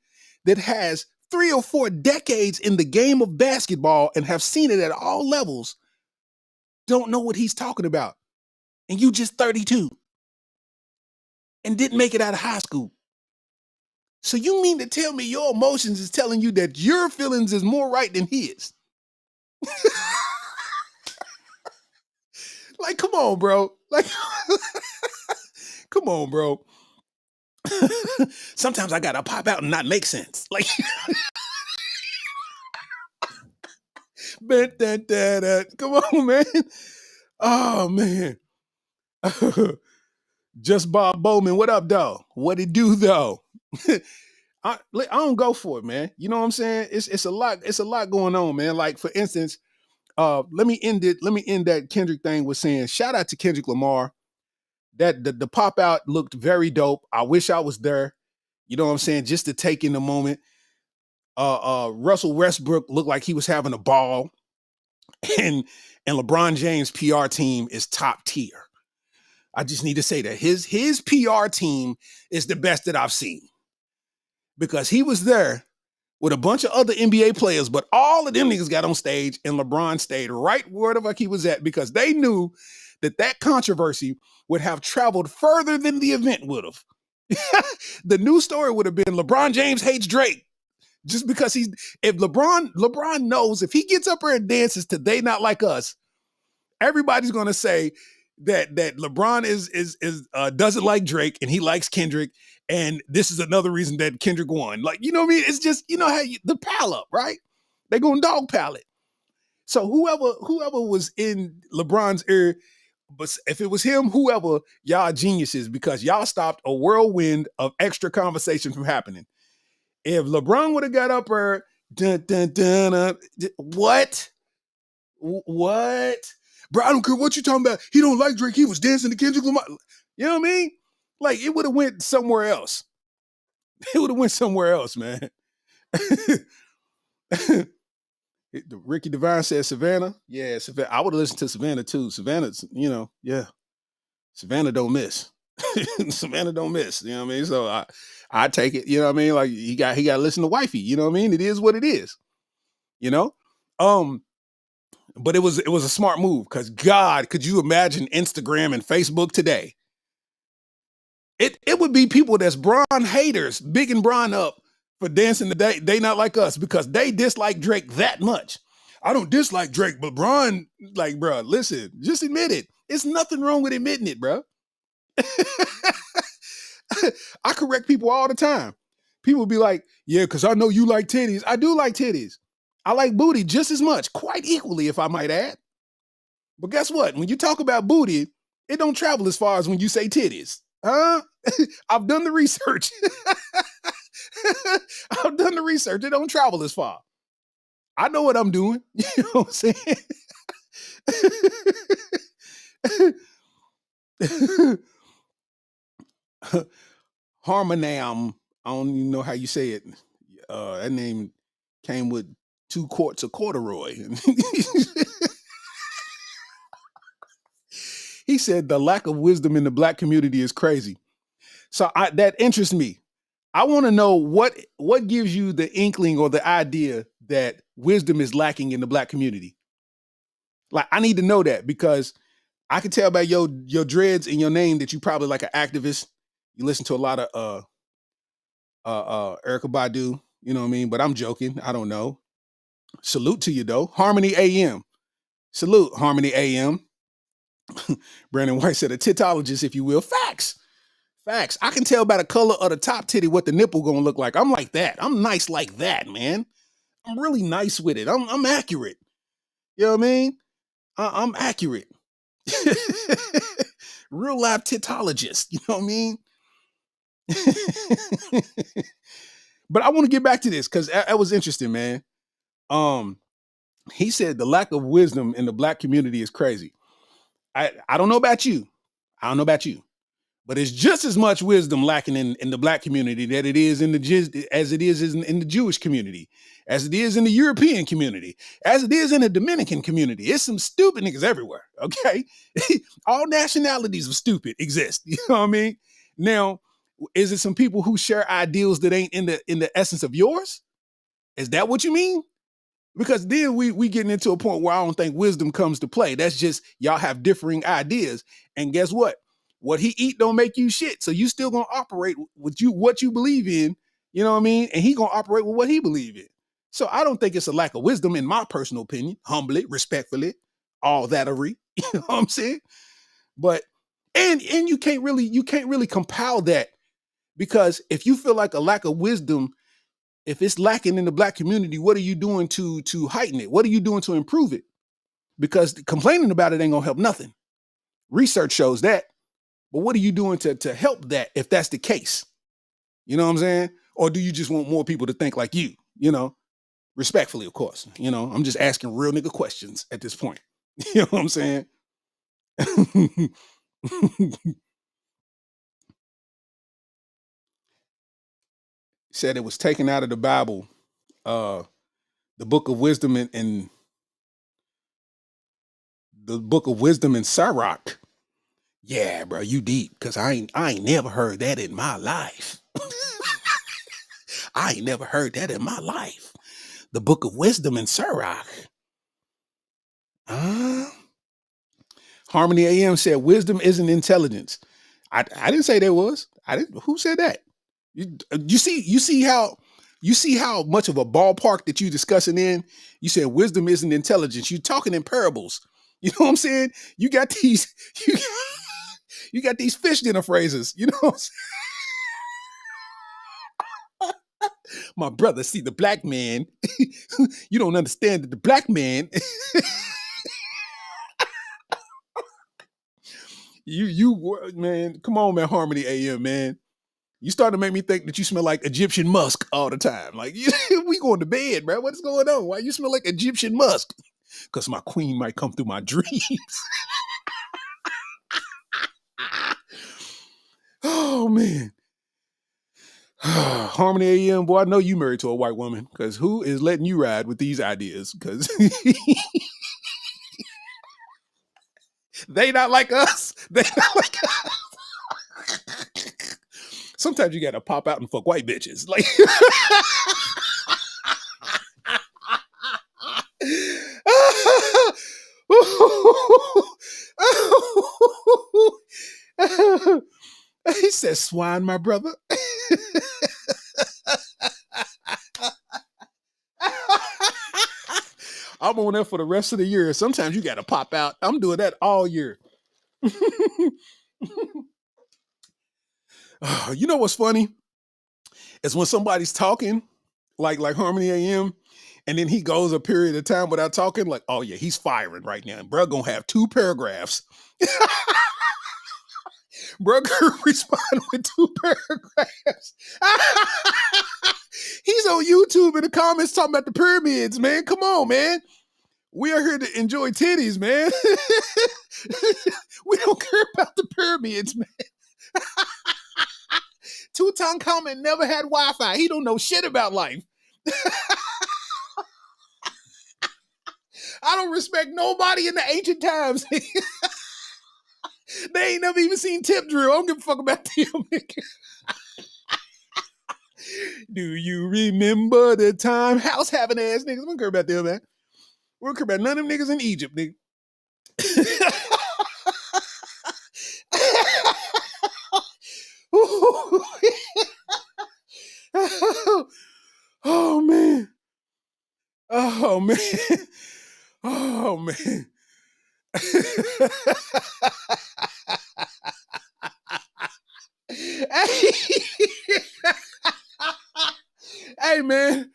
that has 3 or 4 decades in the game of basketball and have seen it at all levels don't know what he's talking about. And you just 32 and didn't make it out of high school. So you mean to tell me your emotions is telling you that your feelings is more right than his? Like, come on, bro. Like, come on, bro. Sometimes I gotta pop out and not make sense. Like, come on, man. Oh, man. Just Bob Bowman. What up, though? What it do, though? I don't go for it, man. You know what I'm saying? It's a lot going on, man. Like, for instance, Let me end that Kendrick thing with saying shout out to Kendrick Lamar. That the pop out looked very dope. I wish I was there. You know what I'm saying? Just to take in the moment. Russell Westbrook looked like he was having a ball, and LeBron James' PR team is top tier. I just need to say that his PR team is the best that I've seen, because he was there with a bunch of other NBA players, but all of them niggas got on stage and LeBron stayed right where the fuck he was at, because they knew that controversy would have traveled further than the event would have. The news story would have been LeBron James hates Drake. Just because if LeBron knows if he gets up there and dances to They Not Like Us, everybody's gonna say that LeBron doesn't like Drake and he likes Kendrick, and this is another reason that Kendrick won. Like, you know what I mean? It's just, you know how the pal up, right? They're gonna dog pal it. So whoever was in LeBron's ear, but if it was him, whoever, y'all geniuses, because y'all stopped a whirlwind of extra conversation from happening. If LeBron would have got up there, what? Bro, I don't care what you're talking about. He don't like Drake. He was dancing to Kendrick Lamar. You know what I mean? Like, it would have went somewhere else. It would have went somewhere else, man. Ricky Devine said Savannah. Yeah, Savannah. I would have listened to Savannah too. Savannah's, yeah. Savannah don't miss. Savannah don't miss. You know what I mean? So I take it, you know what I mean? Like, he got to listen to wifey, you know what I mean? It is what it is. You know? But it was a smart move, because God, could you imagine Instagram and Facebook today? It would be people that's Bron haters bigging Bron up for dancing the They Not Like Us, because they dislike Drake that much. I don't dislike Drake, but Bron, like, bro, listen, just admit it. It's nothing wrong with admitting it, bro. I correct people all the time. People be like, yeah, because I know you like titties. I do like titties. I like booty just as much, quite equally, if I might add. But guess what? When you talk about booty, it don't travel as far as when you say titties. Huh? I've done the research. I've done the research. It don't travel as far. I know what I'm doing. You know what I'm saying? Harmonam, I don't even know how you say it. That name came with 2 quarts of corduroy. He said the lack of wisdom in the Black community is crazy. So that interests me. I want to know what gives you the inkling or the idea that wisdom is lacking in the Black community. Like, I need to know that, because I can tell by your dreads and your name that you probably like an activist. You listen to a lot of Erykah Badu, you know what I mean? But I'm joking. I don't know. Salute to you though. Harmony AM. Salute, Harmony AM. Brandon White said a titologist, if you will. Facts. I can tell by the color of the top titty what the nipple gonna look like. I'm like that. I'm nice like that, man. I'm really nice with it. I'm accurate. You know what I mean? I'm accurate. Real life titologist. You know what I mean? But I want to get back to this, because that was interesting, man. He said the lack of wisdom in the Black community is crazy. I don't know about you. But it's just as much wisdom lacking in the Black community that it is in the Jewish community, as it is in the European community, as it is in the Dominican community. It's some stupid niggas everywhere, okay? All nationalities of stupid exist, you know what I mean? Now, is it some people who share ideals that ain't in the essence of yours? Is that what you mean? Because then we getting into a point where I don't think wisdom comes to play. That's just y'all have differing ideas. And guess what? What he eat don't make you shit. So you still gonna operate with what you believe in, you know what I mean? And he gonna operate with what he believe in. So I don't think it's a lack of wisdom, in my personal opinion, humbly, respectfully, all thatery. You know what I'm saying? But and you can't really compile that, because if you feel like a lack of wisdom, if it's lacking in the Black community, what are you doing to heighten it? What are you doing to improve it? Because complaining about it ain't gonna help nothing. Research shows that. But what are you doing to help that, if that's the case? You know what I'm saying? Or do you just want more people to think like you? You know? Respectfully, of course. You know, I'm just asking real nigga questions at this point. You know what I'm saying? Said it was taken out of the Bible, the book of wisdom and the book of wisdom in Sirach. Yeah, bro, you deep, cause I ain't never heard that in my life. I ain't never heard that in my life. The book of wisdom in Sirach. Harmony AM said wisdom isn't intelligence. I didn't say there was. I didn't. Who said that? You see how much of a ballpark that you discussing in. You said wisdom isn't intelligence. You talking in parables. You know what I'm saying? You got these you got these fish dinner phrases. You know what I'm saying? My brother, see the black man. You don't understand that the black man. you man, come on, man, Harmony AM, man. You start to make me think that you smell like Egyptian musk all the time. Like, we going to bed, bro. What's going on? Why you smell like Egyptian musk? Because my queen might come through my dreams. Oh, man. Harmony AM, boy, I know you married to a white woman, because who is letting you ride with these ideas? Because they not like us. They not like us. Sometimes you got to pop out and fuck white bitches. Like, he says, swine, my brother. I'm on there for the rest of the year. Sometimes you got to pop out. I'm doing that all year. You know what's funny? It's when somebody's talking, like Harmony AM, and then he goes a period of time without talking, like, oh yeah, he's firing right now. And bro gonna have 2 paragraphs. Bro gonna respond with 2 paragraphs. He's on YouTube in the comments talking about the pyramids, man. Come on, man. We are here to enjoy titties, man. We don't care about the pyramids, man. Tutankhamun never had Wi-Fi. He don't know shit about life. I don't respect nobody in the ancient times. They ain't never even seen tip drill. I don't give a fuck about them. Do you remember the time? House having ass niggas. We don't care about them, man. We don't care about none of them niggas in Egypt, nigga. Oh man. Oh man. Oh man. Hey man,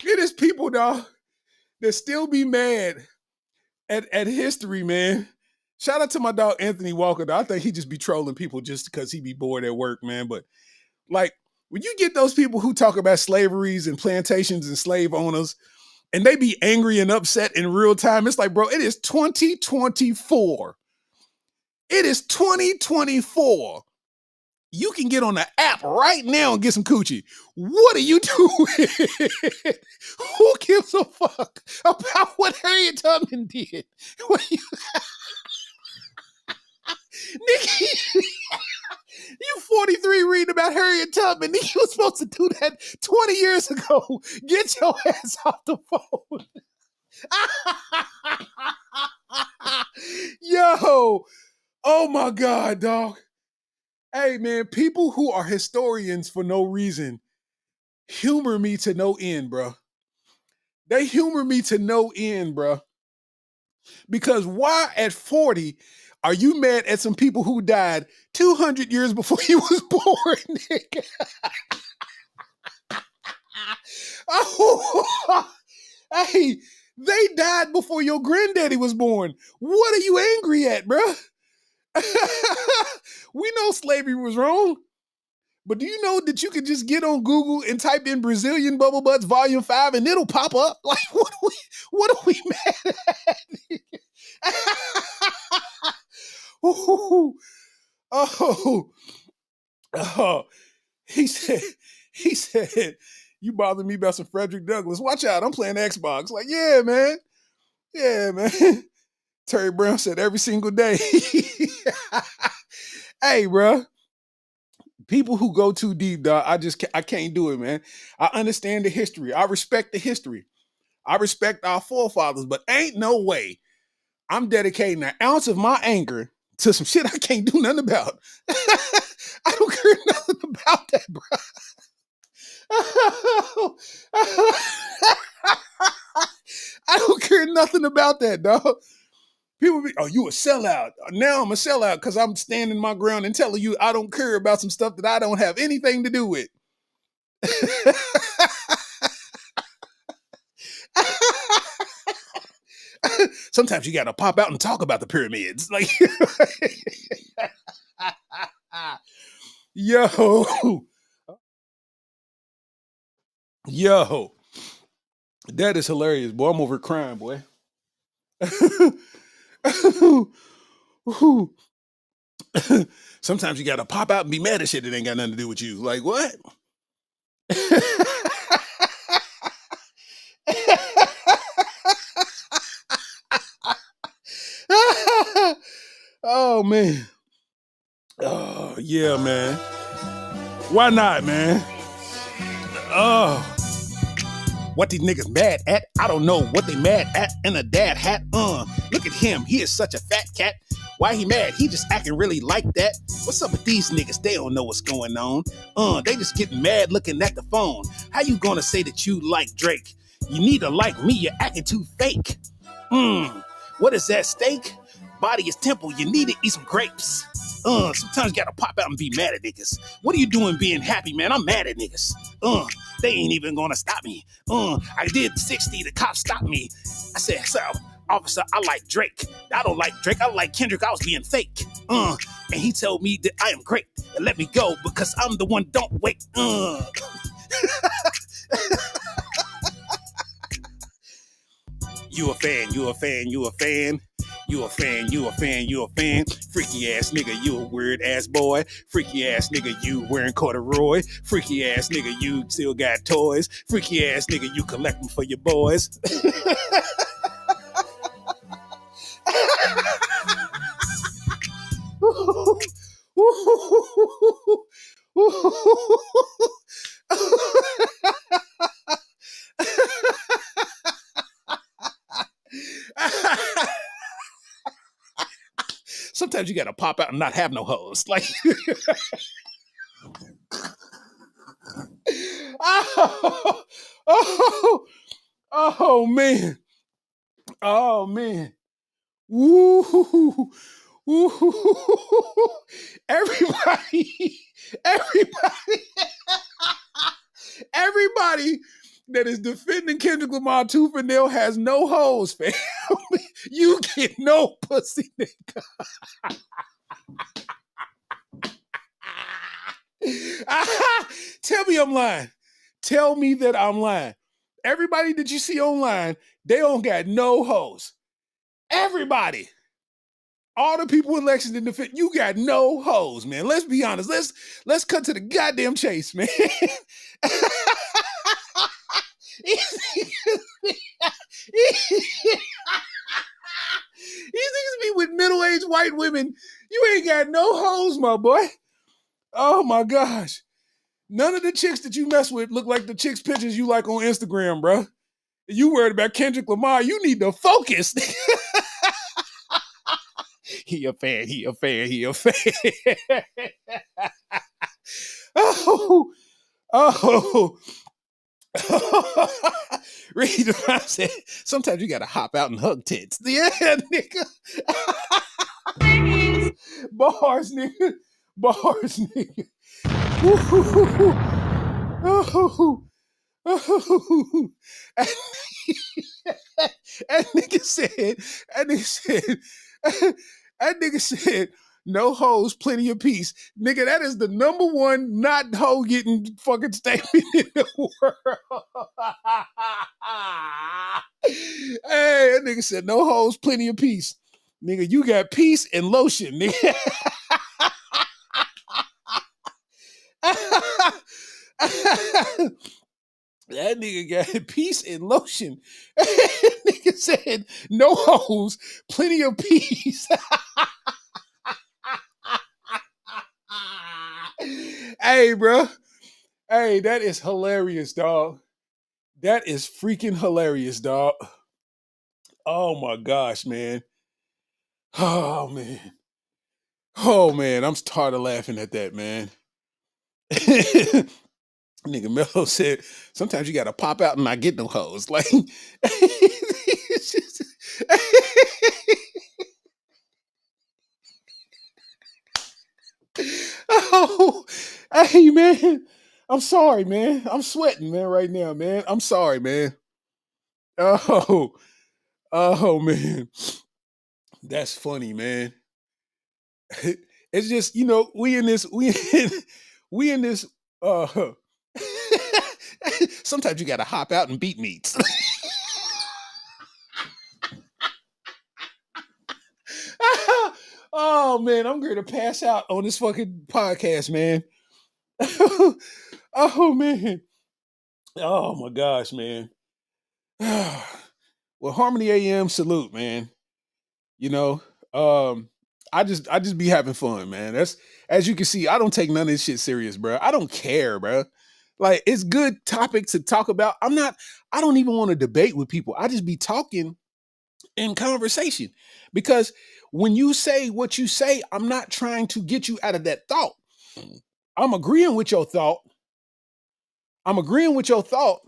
it is people, dog, that still be mad at history, man. Shout out to my dog Anthony Walker, though. I think he just be trolling people just because he be bored at work, man. But like, when you get those people who talk about slaveries and plantations and slave owners, and they be angry and upset in real time, it's like, bro, it is 2024. It is 2024. You can get on the app right now and get some coochie. What are you doing? Who gives a fuck about what Harriet Tubman did? What you, Nikki, you 43 reading about Harriet Tubman. Nikki was supposed to do that 20 years ago. Get your ass off the phone. Yo, oh my God, dog. Hey, man, people who are historians for no reason humor me to no end, bro. They humor me to no end, bro. Because why at 40 are you mad at some people who died 200 years before you was born, nigga? Oh, hey, they died before your granddaddy was born. What are you angry at, bro? We know slavery was wrong. But do you know that you can just get on Google and type in Brazilian Bubble Butts Volume 5 and it'll pop up? Like, what are we mad at? oh, he said, you bother me about some Frederick Douglass. Watch out, I'm playing Xbox. Like, yeah, man. Terry Brown said every single day. Hey, bro. People who go too deep, dog, I can't do it, man. I understand the history. I respect the history. I respect our forefathers, but ain't no way I'm dedicating an ounce of my anger to some shit I can't do nothing about. I don't care nothing about that, bro. I don't care nothing about that, dog. People be, oh, you a sellout. Now I'm a sellout because I'm standing my ground and telling you I don't care about some stuff that I don't have anything to do with. Sometimes you got to pop out and talk about the pyramids. Like, yo, that is hilarious, boy. I'm over crying, boy. Sometimes you got to pop out and be mad at shit that ain't got nothing to do with you. Like, what? Oh, man. Oh, yeah, man. Why not, man? Oh. What these niggas mad at? I don't know what they mad at in a dad hat. Look at him. He is such a fat cat. Why he mad? He just acting really like that. What's up with these niggas? They don't know what's going on. They just getting mad looking at the phone. How you gonna say that you like Drake? You need to like me. You're acting too fake. What is that steak? Body is temple. You need to eat some grapes. Sometimes you gotta pop out and be mad at niggas. What are you doing being happy, man? I'm mad at niggas. They ain't even gonna stop me. I did 60, the cops stopped me. I said, sir, officer, I like Drake. I don't like Drake, I like Kendrick, I was being fake. And he told me that I am great. And let me go because I'm the one, don't wait. You a fan, you a fan, you a fan. You a fan, you a fan, you a fan. Freaky ass nigga, you a weird ass boy. Freaky ass nigga, you wearing corduroy. Freaky ass nigga, you still got toys. Freaky ass nigga, you collect them for your boys. Sometimes you gotta pop out and not have no hoes. Like, oh man. Oh man. Woo. Everybody that is defending Kendrick Lamar tooth and nail has no hoes, fam. You get no pussy, nigga. Tell me I'm lying. Tell me that I'm lying. Everybody that you see online, they don't got no hoes. Everybody. All the people in Lexington defend, you got no hoes, man. Let's be honest. Let's cut to the goddamn chase, man. These niggas be with middle-aged white women. You ain't got no hoes, my boy. Oh my gosh. None of the chicks that you mess with look like the chicks' pictures you like on Instagram, bro. You worried about Kendrick Lamar. You need to focus. He a fan. Oh. Read the rhyme said, sometimes you gotta hop out and hug tits. Yeah, nigga. Bars, nigga. Oh. That nigga said, No hoes, plenty of peace. Nigga, that is the number one not hoe getting fucking statement in the world. Hey, that nigga said no hoes, plenty of peace. Nigga, you got peace and lotion, nigga. That nigga got peace and lotion. Nigga said no hoes, plenty of peace. Hey, bro. Hey, that is hilarious, dog. That is freaking hilarious, dog. Oh my gosh, man. Oh man. Oh man, I'm tired of laughing at that, man. Nigga Mello said, sometimes you gotta pop out and not get no hoes. Like it's just, oh, hey man. I'm sorry, man. I'm sweating, man, right now, man. I'm sorry, man. Oh, oh man. That's funny, man. It's just, we in this uh sometimes you gotta hop out and beat meats. Oh man, I'm going to pass out on this fucking podcast, man. Oh man. Oh my gosh, man. Well, Harmony AM salute, man. You know, I just be having fun, man. That's, as you can see, I don't take none of this shit serious, bro. I don't care, bro. Like, it's good topic to talk about. I don't even want to debate with people. I just be talking in conversation, because when you say what you say, I'm not trying to get you out of that thought. I'm agreeing with your thought. I'm agreeing with your thought,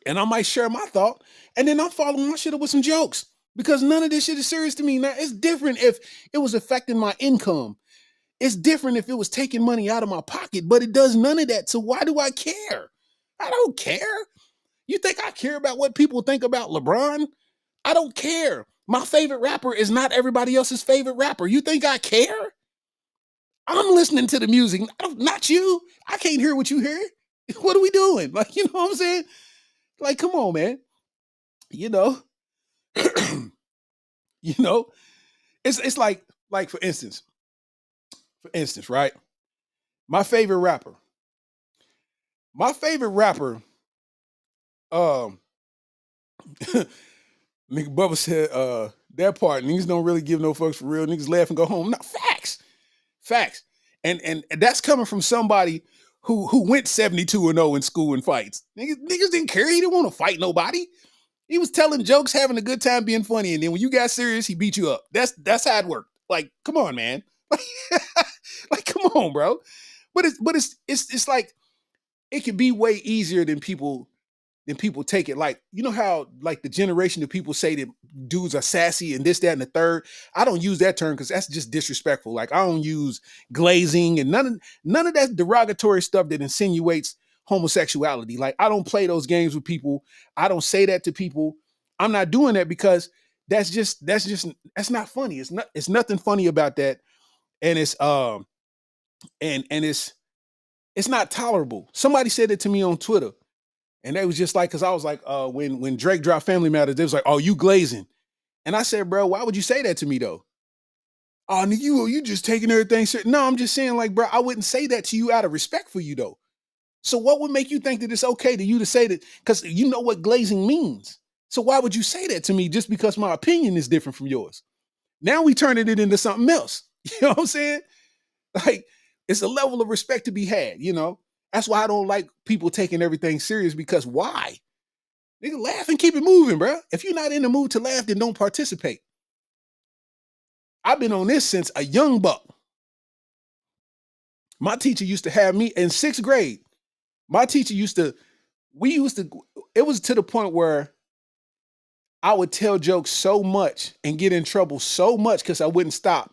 and I might share my thought, and then I'm following my shit up with some jokes, because none of this shit is serious to me. Now, it's different if it was affecting my income. It's different if it was taking money out of my pocket, but it does none of that. So why do I care? I don't care. You think I care about what people think about LeBron? I don't care. My favorite rapper is not everybody else's favorite rapper. You think I care? I'm listening to the music, not you. I can't hear what you hear. What are we doing? Like, you know what I'm saying? Like, come on, man. You know, you know, it's like for instance, right? My favorite rapper. My favorite rapper, um, nigga Bubba said, that part, niggas don't really give no fucks for real. Niggas laugh and go home. No, facts. Facts. And that's coming from somebody who went 72-0 in school in fights. Niggas didn't care. He didn't want to fight nobody. He was telling jokes, having a good time, being funny, and then when you got serious, he beat you up. That's how it worked. Like, come on, man. Like, come on, bro. But it's like, it can be way easier than people take it. Like, you know how, like, the generation of people say that dudes are sassy and this, that, and the third. I don't use that term because that's just disrespectful. Like, I don't use glazing and none of that derogatory stuff that insinuates homosexuality. Like, I don't play those games with people. I don't say that to people. I'm not doing that because that's not funny. It's nothing funny about that. And it's not tolerable. Somebody said it to me on Twitter. And they was just like, because I was like, when Drake dropped Family Matters, they was like, oh, you glazing. And I said, bro, why would you say that to me though? Oh, you just taking everything serious. No, I'm just saying, like, bro, I wouldn't say that to you out of respect for you though. So what would make you think that it's okay to you to say that? Because you know what glazing means. So why would you say that to me just because my opinion is different from yours? Now we turning it into something else. You know what I'm saying? Like, it's a level of respect to be had, you know? That's why I don't like people taking everything serious, because why? Nigga, laugh and keep it moving, bro. If you're not in the mood to laugh, then don't participate. I've been on this since a young buck. My teacher used to have me in 6th grade. My teacher it was to the point where I would tell jokes so much and get in trouble so much because I wouldn't stop,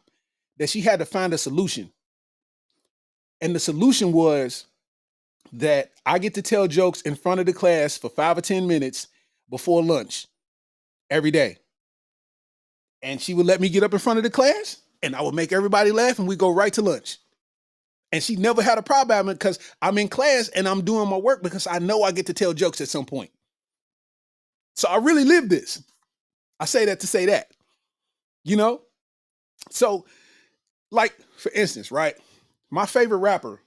that she had to find a solution. And the solution was that I get to tell jokes in front of the class for 5 or 10 minutes before lunch every day. And she would let me get up in front of the class. and I would make everybody laugh, and we go right to lunch. And she never had a problem because I'm in class and I'm doing my work because I know I get to tell jokes at some point. So I really live this. I say that to say that, you know? So, like, for instance, right? My favorite rapper,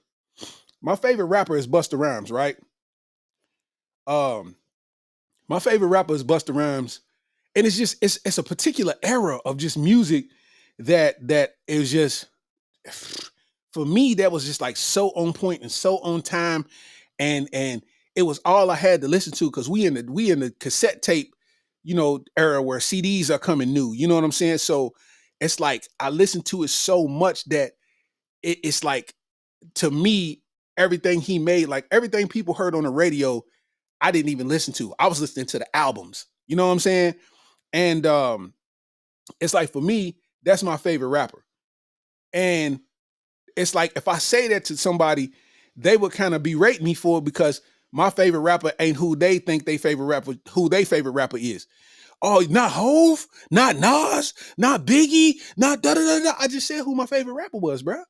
my favorite rapper is Busta Rhymes, right? Um, my favorite rapper is Busta Rhymes. And it's just it's a particular era of just music that is just for me, that was just like so on point and so on time. And it was all I had to listen to because we in the cassette tape, era where CDs are coming new. You know what I'm saying? So it's like I listened to it so much that it's like to me, everything he made, like everything people heard on the radio, I didn't even listen to. I was listening to the albums. You know what I'm saying? And it's like for me, that's my favorite rapper. And it's like if I say that to somebody, they would kind of berate me for it because my favorite rapper ain't who they think who they favorite rapper is. Oh, not Hove, not Nas, not Biggie, not da da da da. I just said who my favorite rapper was, bro.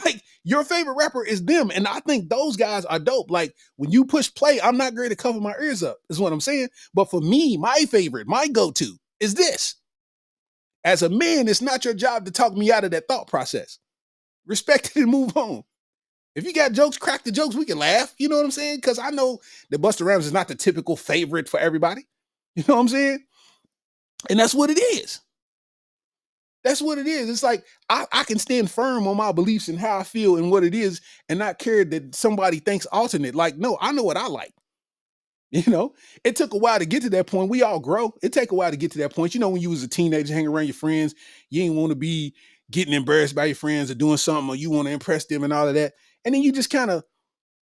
Like your favorite rapper is them, and I think those guys are dope. Like when you push play, I'm not going to cover my ears up, is what I'm saying. But for me, my favorite, my go-to is this. As a man, it's not your job to talk me out of that thought process. Respect it and move on. If you got jokes, crack the jokes. We can laugh. You know what I'm saying? Because I know that Busta Rhymes is not the typical favorite for everybody. You know what I'm saying? And that's what it is. That's what it is. It's like I can stand firm on my beliefs and how I feel and what it is and not care that somebody thinks alternate. Like, no, I know what I like. You know, it took a while to get to that point. We all grow. It take a while to get to that point. You know, when you was a teenager hanging around your friends, you ain't want to be getting embarrassed by your friends or doing something or you want to impress them and all of that. And then you just kind of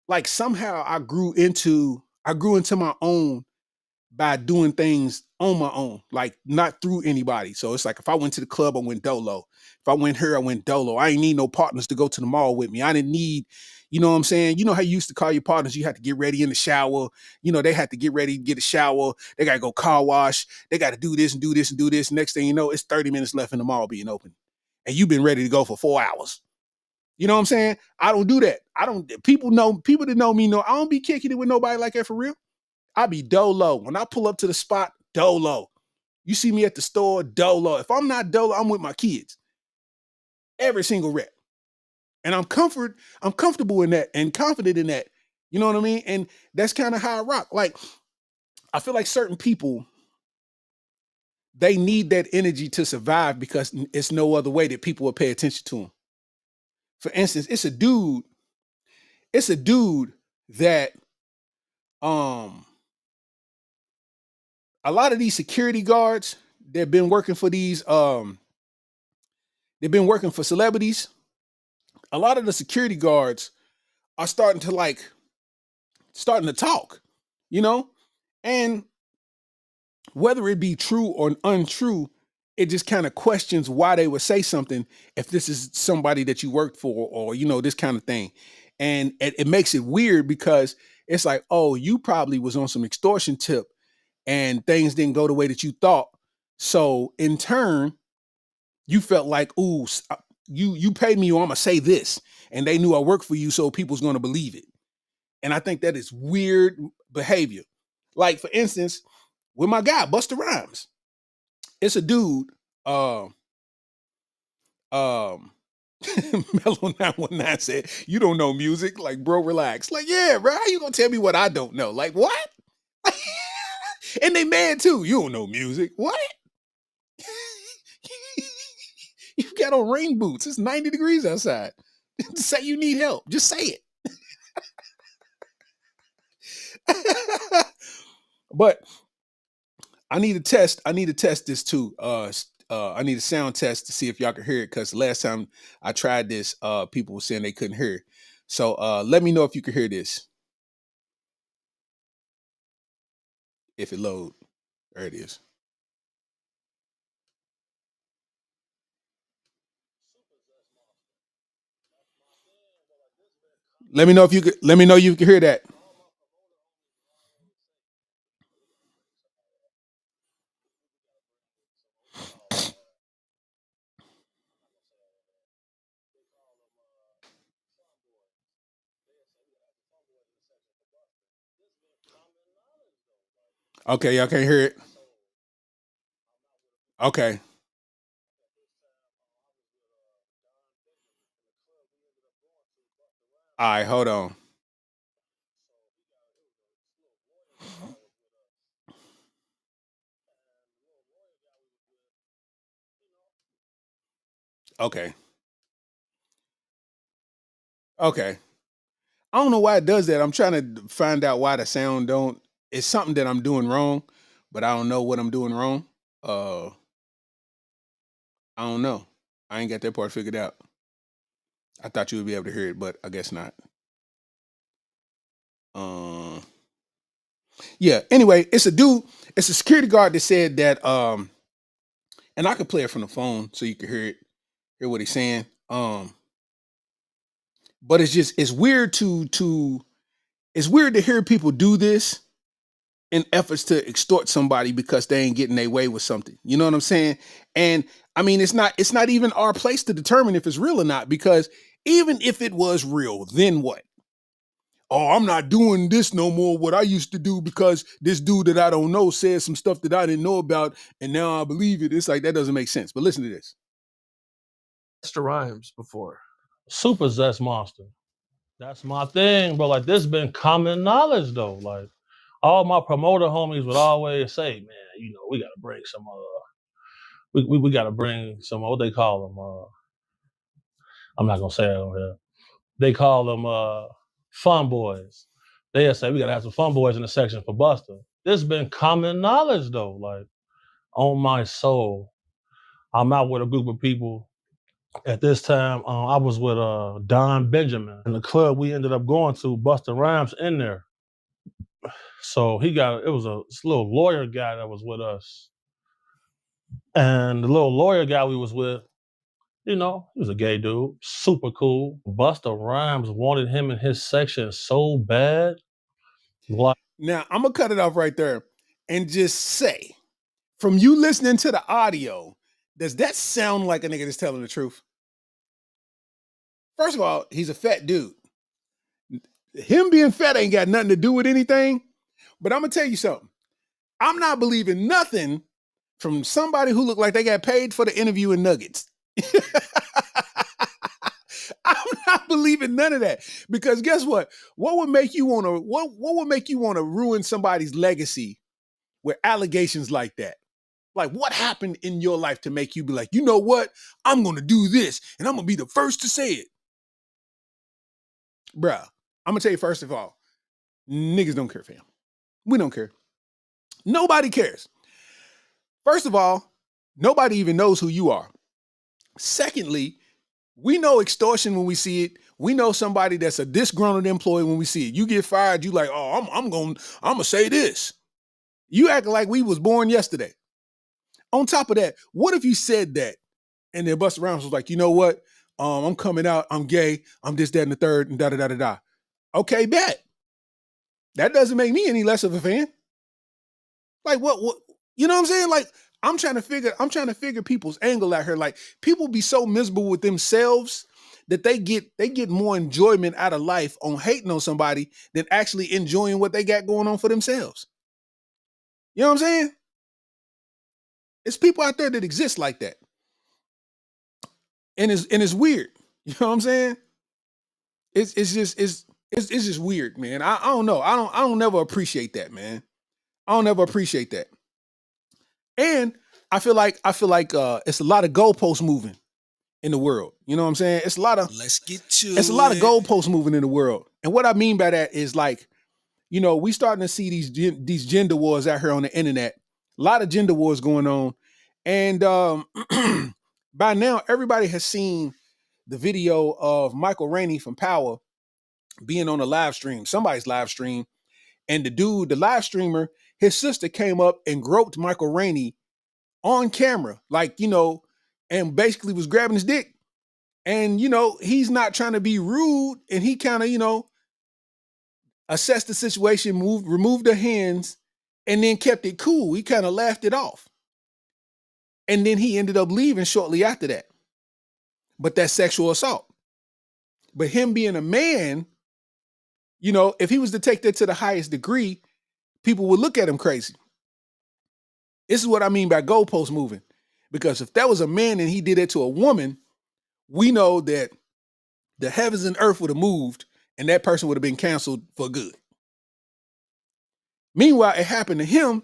like somehow I grew into my own by doing things on my own, like not through anybody. So it's like if I went to the club, I went dolo. If I went here, I went dolo. I ain't need no partners to go to the mall with me. I didn't need, you know what I'm saying? You know how you used to call your partners, you had to get ready in the shower. You know, they had to get ready, get a shower. They got to go car wash. They got to do this and do this and do this. Next thing you know, it's 30 minutes left in the mall being open. And you've been ready to go for 4 hours. You know what I'm saying? I don't do that. I don't, people that know me know I don't be kicking it with nobody like that for real. I be dolo. When I pull up to the spot, dolo. You see me at the store, dolo. If I'm not dolo, I'm with my kids. Every single rep. And I'm comfortable in that and confident in that. You know what I mean? And that's kind of how I rock. Like, I feel like certain people, they need that energy to survive because it's no other way that people will pay attention to them. For instance, it's a dude that um a lot of these security guards, they've been working for they've been working for celebrities. A lot of the security guards are starting to talk, you know? And whether it be true or untrue, it just kind of questions why they would say something if this is somebody that you worked for or, this kind of thing. And it makes it weird because it's like, oh, you probably was on some extortion tip and things didn't go the way that you thought. So in turn, you felt like, ooh, you paid me, or I'm gonna say this, and they knew I worked for you, so people's gonna believe it. And I think that is weird behavior. Like for instance, with my guy Busta Rhymes, it's a dude. Um, um, Mellow 919 said, "You don't know music, like bro, relax." Like, yeah, bro, how you gonna tell me what I don't know? Like what? And they mad too. You don't know music. What? You got on rain boots. It's 90 degrees outside. Say you need help. Just say it. But I need to test. I need to test this too. I need a sound test to see if y'all can hear it because last time I tried this, people were saying they couldn't hear it. So let me know if you can hear this. If it load, there it is. Let me know if you could. Let me know you can hear that. Okay, y'all can't hear it. Okay. All right, hold on. Okay. Okay. I don't know why it does that. I'm trying to find out why the sound don't. It's something that I'm doing wrong, but I don't know what I'm doing wrong. Uh, I don't know. I ain't got that part figured out. I thought you would be able to hear it, but I guess not. Uh, yeah. Anyway, it's a dude. It's a security guard that said that. And I could play it from the phone so you can hear it, hear what he's saying. But it's weird to it's weird to hear people do this in efforts to extort somebody because they ain't getting their way with something. You know what I'm saying? And I mean, it's not even our place to determine if it's real or not, because even if it was real, then what? Oh, I'm not doing this no more, what I used to do, because this dude that I don't know said some stuff that I didn't know about, and now I believe it. It's like, that doesn't make sense. But listen to this. Mr. Rhymes before. Super Zest Monster. That's my thing, bro. Like, this been common knowledge though. Like, all my promoter homies would always say, man, we gotta bring some we gotta bring some, what they call them, I'm not gonna say it on here. They call them fun boys. They'll say we gotta have some fun boys in the section for Buster. This been common knowledge though. Like, on my soul. I'm out with a group of people. At this time, I was with Don Benjamin in the club we ended up going to. Busta Rhymes in there, so it was this little lawyer guy that was with us, and the little lawyer guy we was with, he was a gay dude, super cool. Busta Rhymes wanted him in his section so bad. Like, Now, I'm going to cut it off right there and just say, from you listening to the audio, does that sound like a nigga that's telling the truth? First of all, he's a fat dude. Him being fat ain't got nothing to do with anything. But I'm going to tell you something. I'm not believing nothing from somebody who looked like they got paid for the interview in Nuggets. I'm not believing none of that, because guess what? What would make you want to ruin somebody's legacy with allegations like that? Like, what happened in your life to make you be like, you know what? I'm going to do this and I'm going to be the first to say it. Bruh, I'm going to tell you, first of all, niggas don't care, fam. We don't care. Nobody cares. First of all, nobody even knows who you are. Secondly, we know extortion when we see it. We know somebody that's a disgruntled employee when we see it. You get fired, you like, oh, I'm gonna say this. You acting like we was born yesterday. On top of that, what if you said that and then Busta Rhymes was like, you know what? I'm coming out, I'm gay, I'm this, that, and the third, and da da da da da. Okay, bet. That doesn't make me any less of a fan. Like, what you know what I'm saying? Like, I'm trying to figure people's angle out here. Like, people be so miserable with themselves that they get more enjoyment out of life on hating on somebody than actually enjoying what they got going on for themselves. You know what I'm saying? It's people out there that exist like that. And it's weird. You know what I'm saying? It's just weird, man. I don't know. I don't never appreciate that, man. I don't never appreciate that. And I feel like it's a lot of goalposts moving in the world. You know what I'm saying? It's a lot of Let's get to it's a lot of it. goalposts moving in the world. And what I mean by that is, like, we starting to see these gender wars out here on the internet. A lot of gender wars going on. And by now, everybody has seen the video of Michael Rainey from Power being on a live stream, somebody's live stream. And the live streamer, his sister came up and groped Michael Rainey on camera, like, and basically was grabbing his dick. And, he's not trying to be rude. And he kind of, assessed the situation, removed her hands, and then kept it cool. He kind of laughed it off. And then he ended up leaving shortly after that. But that's sexual assault. But him being a man, if he was to take that to the highest degree, people would look at him crazy. This is what I mean by goalpost moving. Because if that was a man and he did it to a woman, we know that the heavens and earth would have moved and that person would have been canceled for good. Meanwhile, it happened to him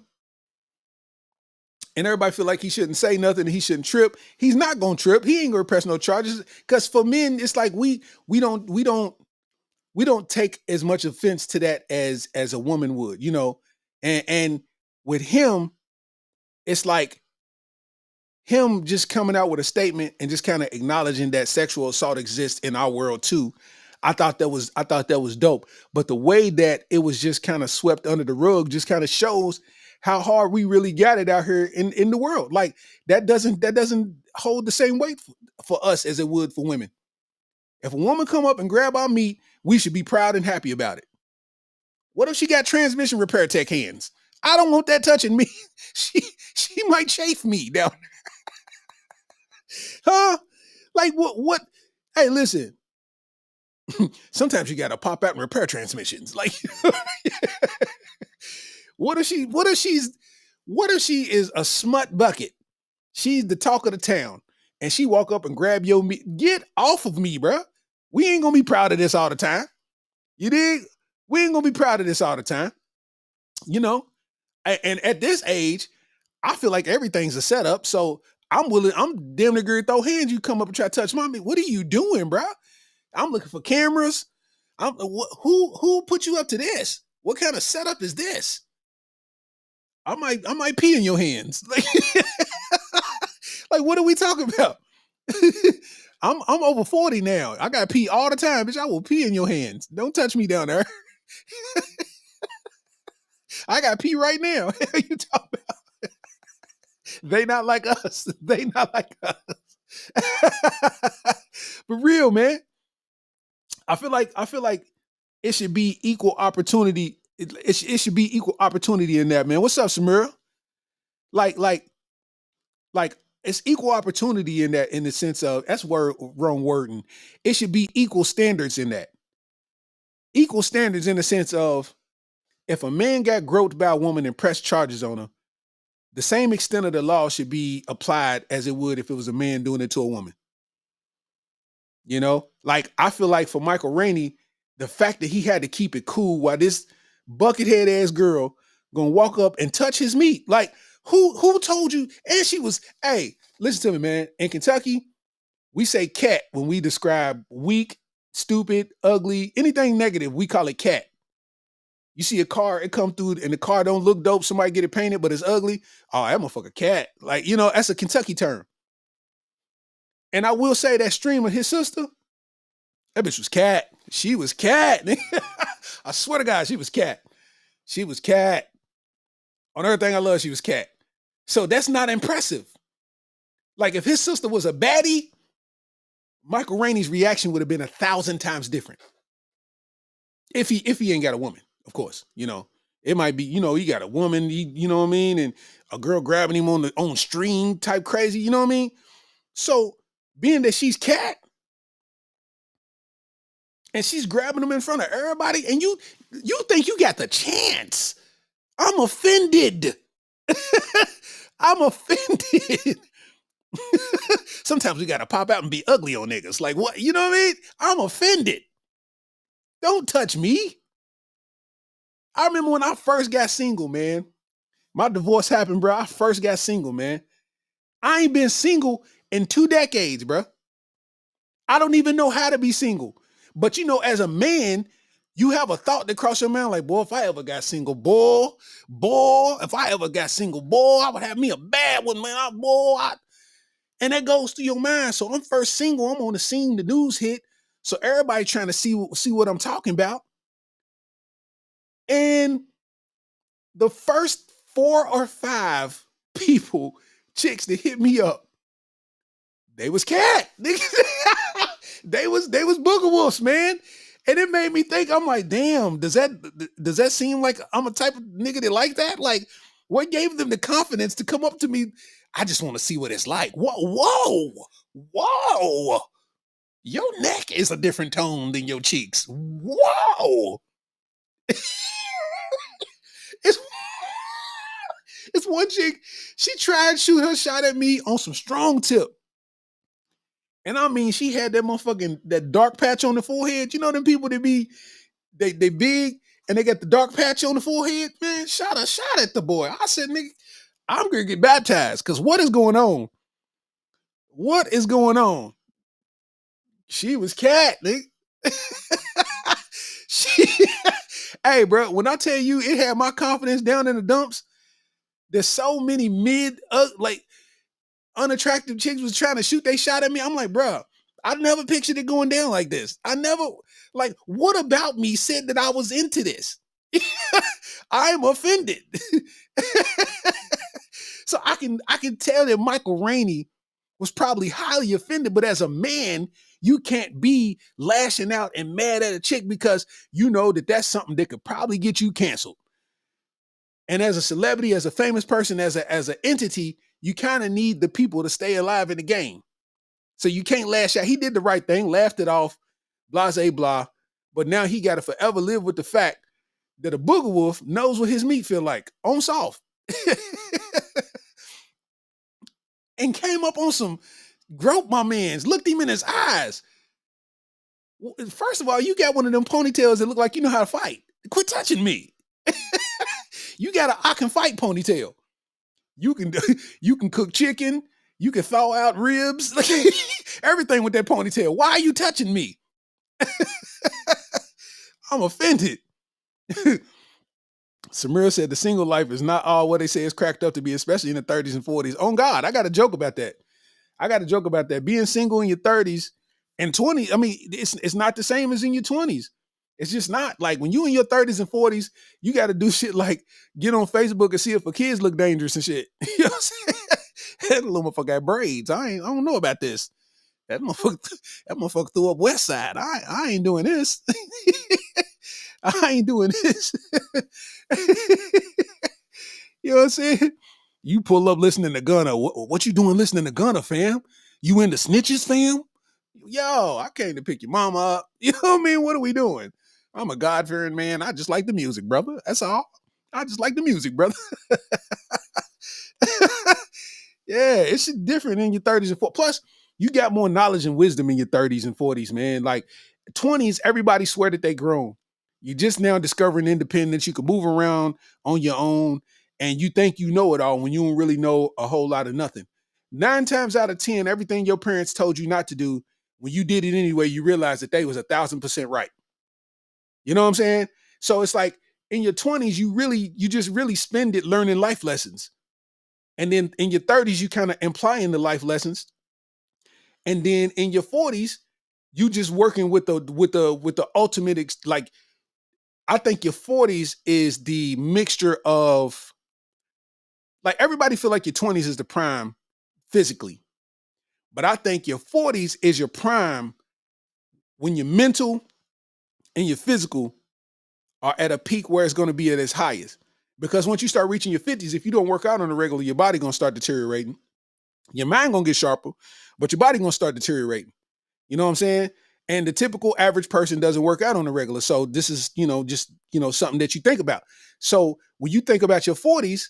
and everybody feel like he shouldn't say nothing and he shouldn't trip. He's not going to trip. He ain't going to press no charges because for men, it's like we don't take as much offense to that as a woman would, you know. And with him, it's like him just coming out with a statement and just kind of acknowledging that sexual assault exists in our world too. I thought that was dope. But the way that it was just kind of swept under the rug just kind of shows how hard we really got it out here in the world. Like that doesn't hold the same weight for us as it would for women. If a woman come up and grab our meat, we should be proud and happy about it. What if she got transmission repair tech hands? I don't want that touching me. She might chafe me down there. Huh? Like what? Hey, listen. Sometimes you gotta pop out and repair transmissions. Like what if she is a smut bucket? She's the talk of the town. And she walk up and grab your meat. Get off of me, bro. We ain't gonna be proud of this all the time. You dig? We ain't gonna be proud of this all the time. You know? And at this age, I feel like everything's a setup. So I'm damn near going to throw hands. You come up and try to touch my meat. What are you doing, bro? I'm looking for cameras. Who put you up to this? What kind of setup is this? I might pee in your hands. Like what are we talking about? I'm over 40 now. I got to pee all the time, bitch. I will pee in your hands. Don't touch me down there. I got to pee right now. What are you talking about? They not like us. They not like us. But real, man. I feel like it should be equal opportunity. It should be equal opportunity in that, man. What's up, Samira? Like it's equal opportunity in that, in the sense of that's wrong wording. It should be equal standards in that. Equal standards in the sense of if a man got groped by a woman and pressed charges on her, the same extent of the law should be applied as it would if it was a man doing it to a woman. You know, like I feel like for Michael Rainey, the fact that he had to keep it cool while this buckethead ass girl gonna walk up and touch his meat. Like who told you? And she was, hey, listen to me, man. In Kentucky, we say cat when we describe weak, stupid, ugly, anything negative, we call it cat. You see a car, it come through and the car don't look dope, somebody get it painted, but it's ugly. Oh, that motherfucker cat. Like, you know, that's a Kentucky term. And I will say that streamer, his sister, that bitch was cat. She was cat. I swear to God, she was cat. She was cat. On everything I love, she was cat. So that's not impressive. Like if his sister was a baddie, Michael Rainey's reaction would have been 1,000 times different. If he ain't got a woman, of course, you know. It might be, you know, he got a woman, you know what I mean, and a girl grabbing him on stream type crazy, you know what I mean? So being that she's cat and she's grabbing him in front of everybody, and you think you got the chance. I'm offended. I'm offended. Sometimes we gotta pop out and be ugly on niggas. Like what? You know what I mean? I'm offended. Don't touch me. I remember when I first got single, man. My divorce happened, bro. I first got single, man. I ain't been single in 2 decades, bro. I don't even know how to be single. But you know, as a man, you have a thought that crosses your mind like, boy, if I ever got single, if I ever got single, I would have me a bad one, man. And that goes through your mind. So I'm first single. I'm on the scene. The news hit. So everybody trying to see what I'm talking about. And the first 4 or 5 people, chicks that hit me up, they was cat. They was booger wolves, man. And it made me think, I'm like, damn, does that seem like I'm a type of nigga that like that? Like, what gave them the confidence to come up to me? I just want to see what it's like. Whoa. Your neck is a different tone than your cheeks. Whoa. It's one chick, she tried to shoot her shot at me on some strong tip. And I mean, she had that motherfucking, that dark patch on the forehead. You know them people that be, they big and they got the dark patch on the forehead? Man, shot a shot at the boy. I said, nigga, I'm gonna get baptized. Cause what is going on? What is going on? She was cat, nigga. Hey, bro, when I tell you it had my confidence down in the dumps, there's so many like unattractive chicks was trying to shoot they shot at me. I'm like, bro, I never pictured it going down like this. I never, like, what about me said that I was into this? I'm offended. So I can tell that Michael Rainey was probably highly offended, but as a man, you can't be lashing out and mad at a chick because you know that that's something that could probably get you canceled. And as a celebrity, as a famous person, as an entity, you kind of need the people to stay alive in the game. So you can't lash out. He did the right thing, laughed it off, blase blah. But now he got to forever live with the fact that a booger wolf knows what his meat feel like on soft. And came up on some, groped my man's, looked him in his eyes. First of all, you got one of them ponytails that look like you know how to fight. Quit touching me. You got an I can fight ponytail. You can cook chicken. You can thaw out ribs. Everything with that ponytail. Why are you touching me? I'm offended. Samira said the single life is not all what they say it's cracked up to be, especially in the 30s and 40s. Oh God, I got a joke about that. Being single in your 30s and 20s, I mean, it's not the same as in your 20s. It's just not. Like when you in your 30s and 40s, you got to do shit like get on Facebook and see if her kids look dangerous and shit. You know what I'm saying? That little motherfucker got braids. I don't know about this. That motherfucker threw up West Side. I ain't doing this. I ain't doing this. You know what I'm saying? You pull up listening to Gunna. What you doing listening to Gunna, fam? You into snitches, fam? Yo, I came to pick your mama up. You know what I mean? What are we doing? I'm a God-fearing man. I just like the music, brother. That's all. I just like the music, brother. Yeah, it's different in your 30s and 40s. Plus, you got more knowledge and wisdom in your 30s and 40s, man. Like 20s, everybody swear that they grown. You just now discovering independence. You can move around on your own, and you think you know it all when you don't really know a whole lot of nothing. 9 times out of 10, everything your parents told you not to do, when you did it anyway, you realize that they was 1,000% right. You know what I'm saying? So it's like in your 20s, you just really spend it learning life lessons. And then in your 30s, you kind of implying the life lessons. And then in your 40s, you just working with the ultimate, like, I think your 40s is the mixture of, like, everybody feel like your 20s is the prime physically. But I think your 40s is your prime when your mental and your physical are at a peak where it's going to be at its highest. Because once you start reaching your 50s, if you don't work out on a regular, your body going to start deteriorating. Your mind going to get sharper, but your body going to start deteriorating. You know what I'm saying? And the typical average person doesn't work out on a regular. So this is, just, something that you think about. So when you think about your 40s,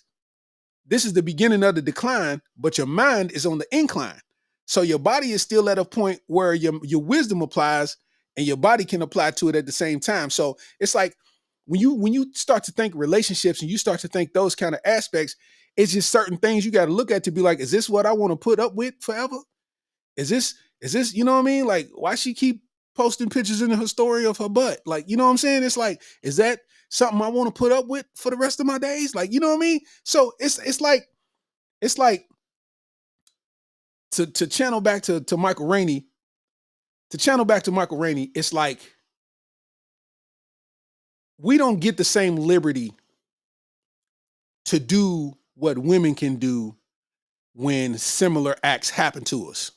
this is the beginning of the decline, but your mind is on the incline. So your body is still at a point where your wisdom applies and your body can apply to it at the same time. So it's like when you start to think relationships and you start to think those kind of aspects, it's just certain things you got to look at to be like, is this what I want to put up with forever? Is this, you know what I mean? Like, why she keep posting pictures in her story of her butt? Like, you know what I'm saying? It's like, is that something I want to put up with for the rest of my days? Like, you know what I mean? So it's like to channel back to Michael Rainey, it's like we don't get the same liberty to do what women can do when similar acts happen to us.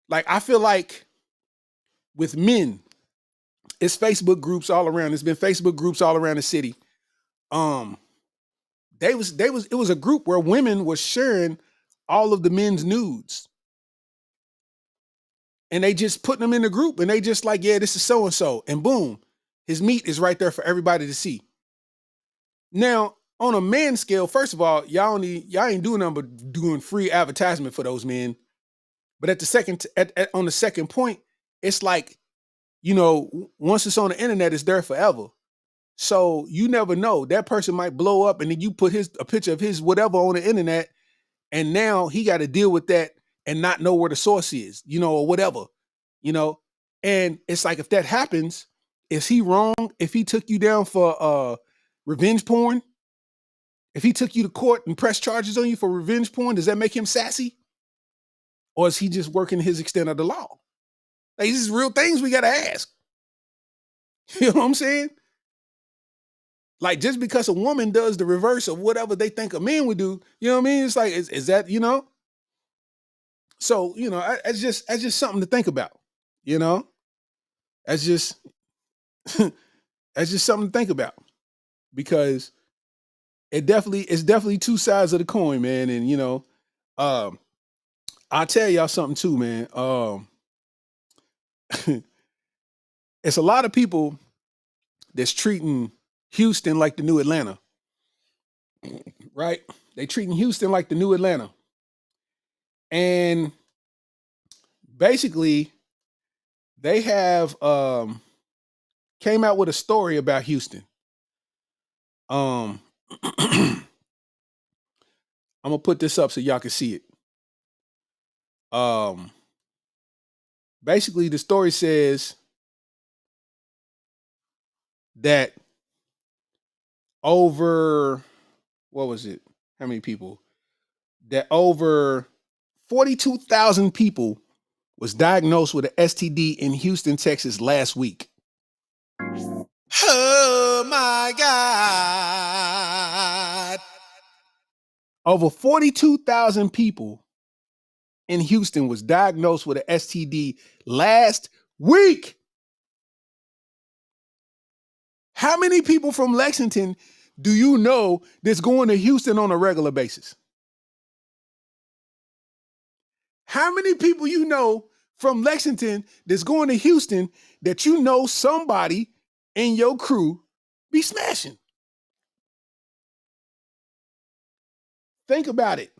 Like, I feel like with men, it's Facebook groups all around. There's been Facebook groups all around the city. It was a group where women were sharing all of the men's nudes. And they just putting them in the group and they just like, yeah, this is so-and-so. And boom, his meat is right there for everybody to see. Now, on a man scale, first of all, y'all ain't doing nothing but doing free advertisement for those men. But at the second, on the second point, it's like, once it's on the internet, it's there forever. So you never know. That person might blow up, and then you put a picture of his whatever on the internet, and now he got to deal with that and not know where the source is, or whatever, And it's like, if that happens, is he wrong if he took you down for revenge porn? If he took you to court and pressed charges on you for revenge porn, does that make him sassy? Or is he just working his extent of the law? Like, these is real things we got to ask. You know what I'm saying? Like, just because a woman does the reverse of whatever they think a man would do, you know what I mean? It's like, is that, So, it's just something to think about, That's just, that's just something to think about, because it's definitely two sides of the coin, man. And, I'll tell y'all something too, man. It's a lot of people that's treating Houston like the new Atlanta, right? They treating Houston like the new Atlanta. And basically, they have came out with a story about Houston. I'm gonna put this up so y'all can see it. Basically, the story says that over, what was it? How many people? That over 42,000 people was diagnosed with an STD in Houston, Texas last week. Oh my God. Over 42,000 people in Houston was diagnosed with an STD last week. How many people from Lexington do you know that's going to Houston on a regular basis? How many people you know from Lexington that's going to Houston that you know somebody in your crew be smashing? Think about it.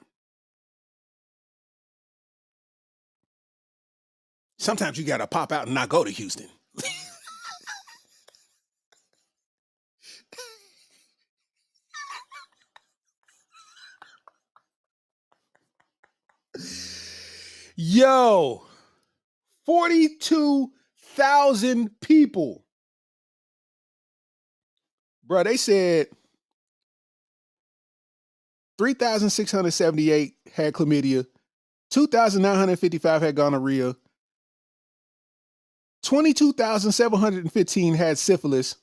Sometimes you got to pop out and not go to Houston. Yo, 42,000 people. Bro, they said 3,678 had chlamydia, 2,955 had gonorrhea, 22,715 had syphilis,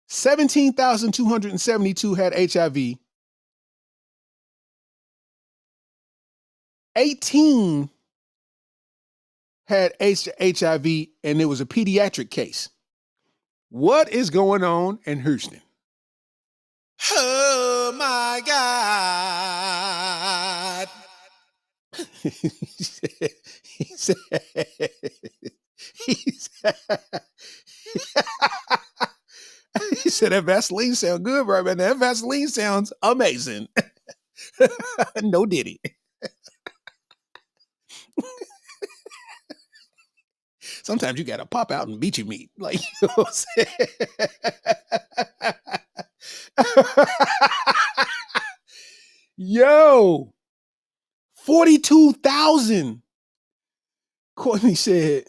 17,272 had HIV, 18 had HIV, and it was a pediatric case. What is going on in Houston? Oh my God. he said, he said that Vaseline sounds good, bro, man. That Vaseline sounds amazing. No diddy. Sometimes you gotta pop out and beat your meat. Like, you know what I'm saying? Yo, 42,000. Courtney said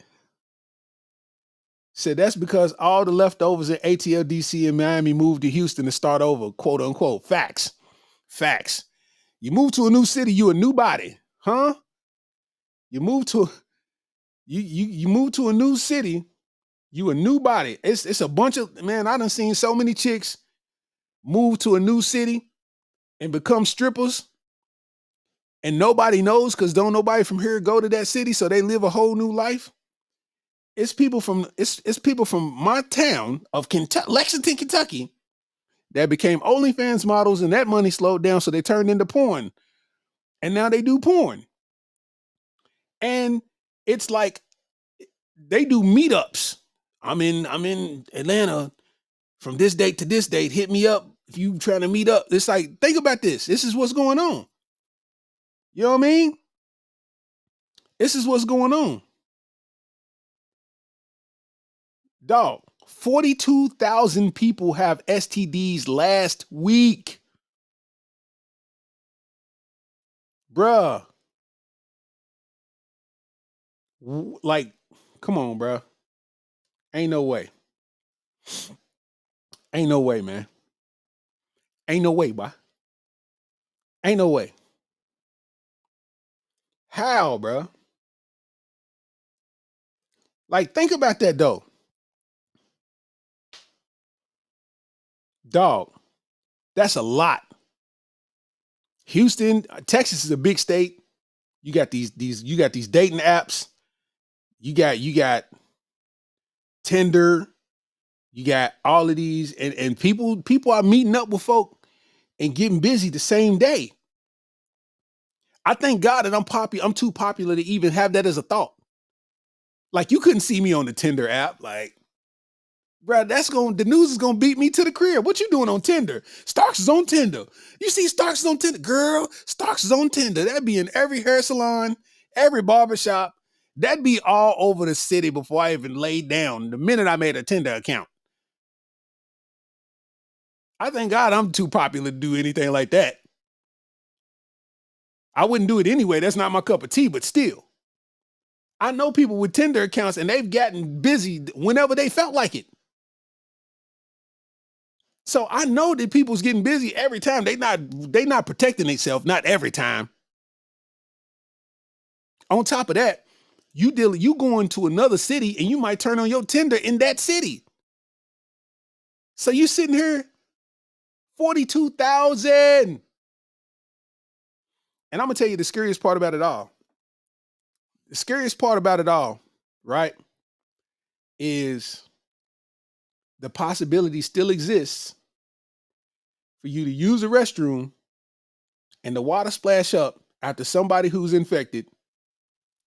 that's because all the leftovers in ATL, DC, and Miami moved to Houston to start over, quote unquote. Facts. You move to a new city, you a new body, huh? You move to you move to a new city, you a new body. It's a bunch of, man, I done seen so many chicks move to a new city and become strippers, and nobody knows because don't nobody from here go to that city, so they live a whole new life. It's people from my town of Kentucky, Lexington, Kentucky, that became OnlyFans models, and that money slowed down, so they turned into porn, and now they do porn. And it's like they do meetups. I'm in Atlanta from this date to this date. Hit me up If you trying to meet up, it's like, think about this. This is what's going on. You know what I mean? This is what's going on. Dog, 42,000 people have STDs last week. Bruh. Like, come on, bruh. Ain't no way. Ain't no way, man. Ain't no way, boy. Ain't no way. How, bruh? Like, think about that, though. Dog, that's a lot. Houston, Texas is a big state. You got these dating apps. You got Tinder. You got all of these, and people are meeting up with folk and getting busy the same day. I thank God that I'm too popular to even have that as a thought. Like, you couldn't see me on the Tinder app. Like, bro, the news is gonna beat me to the crib. What you doing on Tinder? Starks is on Tinder. You see Starks is on Tinder, girl. Starks is on Tinder. That'd be in every hair salon, every barbershop. That'd be all over the city before I even laid down. The minute I made a Tinder account. I thank God I'm too popular to do anything like that. I wouldn't do it anyway. That's not my cup of tea, but still. I know people with Tinder accounts and they've gotten busy whenever they felt like it. So I know that people's getting busy every time. They not protecting themselves, not every time. On top of that, you going to another city and you might turn on your Tinder in that city. So you sitting here, 42,000. And I'm gonna tell you the scariest part about it all. The scariest part about it all, right, is the possibility still exists for you to use a restroom and the water splash up after somebody who's infected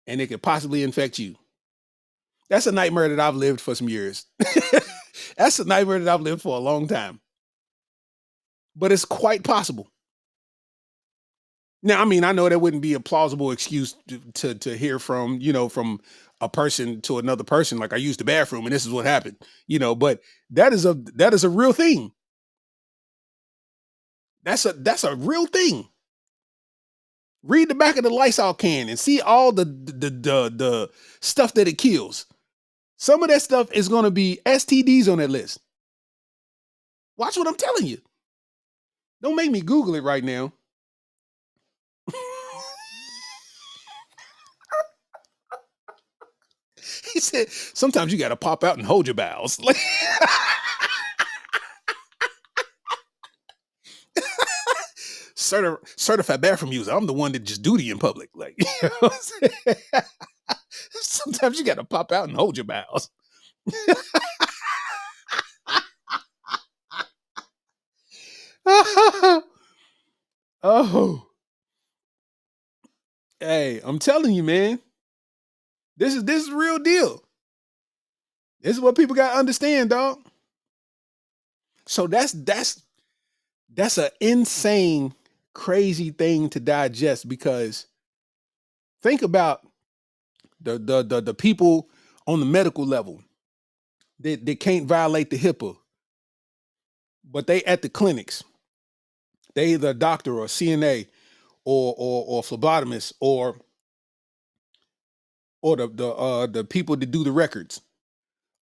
and it could possibly infect you. That's a nightmare that I've lived for some years. That's a nightmare that I've lived for a long time. But it's quite possible. Now, I mean, I know that wouldn't be a plausible excuse to hear from, from a person to another person. Like, I used the bathroom and this is what happened, but that is a real thing. That's a real thing. Read the back of the Lysol can and see all the stuff that it kills. Some of that stuff is going to be STDs on that list. Watch what I'm telling you. Don't make me Google it right now. He said, sometimes you got to pop out and hold your bowels. Like, certified bathroom user. I'm the one that just duty in public. Like, you know what I'm saying? Sometimes you got to pop out and hold your bowels. Oh, hey, I'm telling you, man. This is real deal. This is what people got to understand, dog. So that's an insane, crazy thing to digest, because think about the people on the medical level that they can't violate the HIPAA, but they at the clinics. They either a doctor or a CNA or phlebotomist or the people that do the records.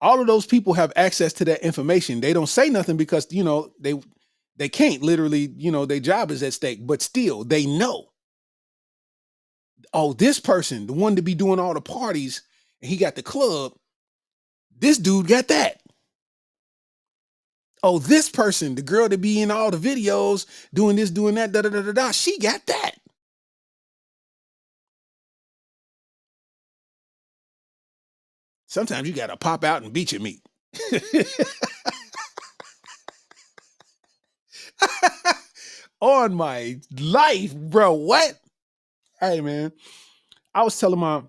All of those people have access to that information. They don't say nothing because they can't, literally, their job is at stake, but still they know. Oh, this person, the one to be doing all the parties, and he got the club, this dude got that. Oh, this person, the girl that be in all the videos, doing this, doing that, da-da-da-da-da, she got that. Sometimes you got to pop out and beat your meat. On my life, bro. What? Hey, man. I was telling my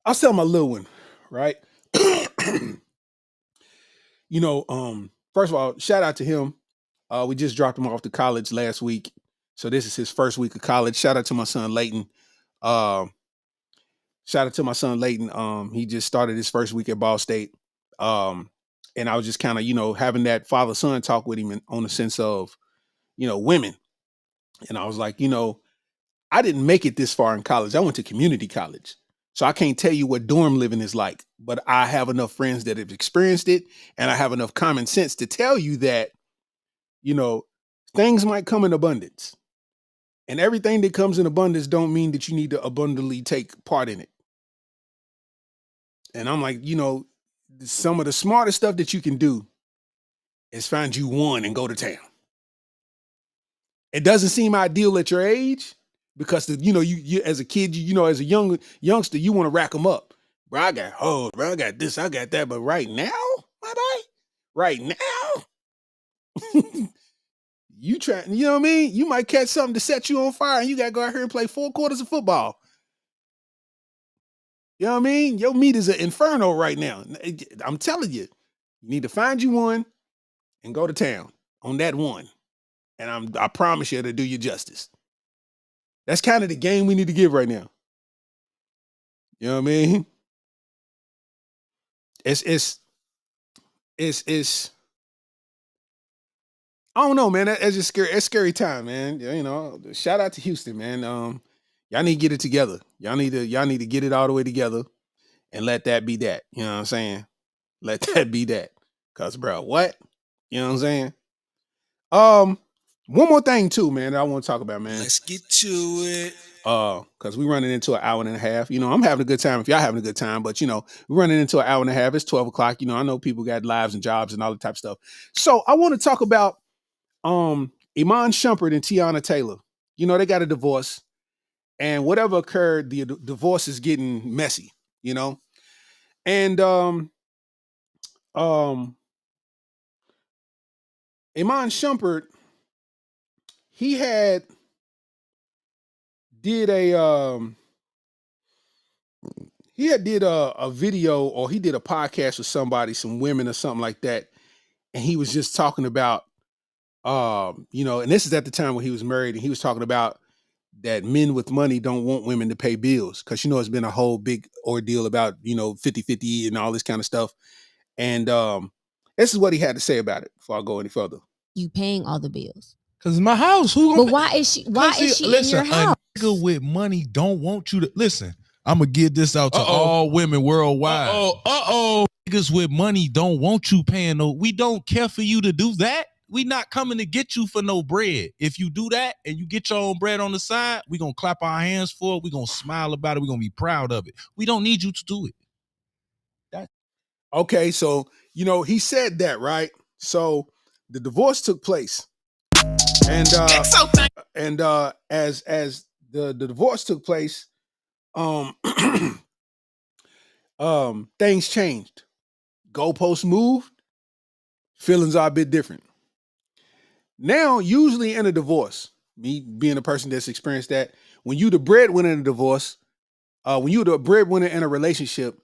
little one, right? First of all, shout out to him. We just dropped him off to college last week. So this is his first week of college. Shout out to my son Layton. Um, Shout out to my son Layton. He just started his first week at Ball State. And I was just kind of, having that father-son talk with him on the sense of, women. And I was like, I didn't make it this far in college. I went to community college. So I can't tell you what dorm living is like, but I have enough friends that have experienced it. And I have enough common sense to tell you that, things might come in abundance. And everything that comes in abundance don't mean that you need to abundantly take part in it. And I'm like, some of the smartest stuff that you can do is find you one and go to town. It doesn't seem ideal at your age because you as a kid, as a youngster, you want to rack them up. Bro, I got hoes, bro, I got this, I got that. But right now, my boy, right now, you try, you know what I mean? You might catch something to set you on fire and you got to go out here and play 4 quarters of football. You know what I mean? Your meat is an inferno right now. I'm telling you, you need to find you one and go to town on that one. And I promise you to do you justice. That's kind of the game we need to give right now. You know what I mean? It's I don't know, man. That's just scary. It's scary time, man. Shout out to Houston, man. Y'all need to get it together. Y'all need to get it all the way together and let that be that. You know what I'm saying? Let that be that. Cause bro, what? You know what I'm saying? One more thing too, man, that I want to talk about, man. Let's get to it. Because we're running into an hour and a half. I'm having a good time if y'all having a good time, but we're running into an hour and a half. It's 12 o'clock. I know people got lives and jobs and all that type of stuff. So I want to talk about Iman Shumpert and Tiana Taylor. They got a divorce, and whatever occurred, the divorce is getting messy, And Iman Shumpert, he had did a video, or he did a podcast with somebody, some women or something like that, and he was just talking about and this is at the time when he was married, and he was talking about that men with money don't want women to pay bills because it's been a whole big ordeal about 50-50 and all this kind of stuff. And this is what he had to say about it before I go any further. You paying all the bills. Cause it's my house. But why is she listen, in your house? A nigga with money don't want you to listen. I'm gonna get this out to all women worldwide. Niggas with money don't want you paying no. We don't care for you to do that. We not coming to get you for no bread. If you do that and you get your own bread on the side, we gonna clap our hands for it. We gonna smile about it. We gonna be proud of it. We don't need you to do it. Okay, so he said that, right? So the divorce took place, and as the divorce took place, things changed. Goalposts moved. Feelings are a bit different. Now, usually in a divorce, me being a person that's experienced that, when you the breadwinner in a divorce, when you the breadwinner in a relationship,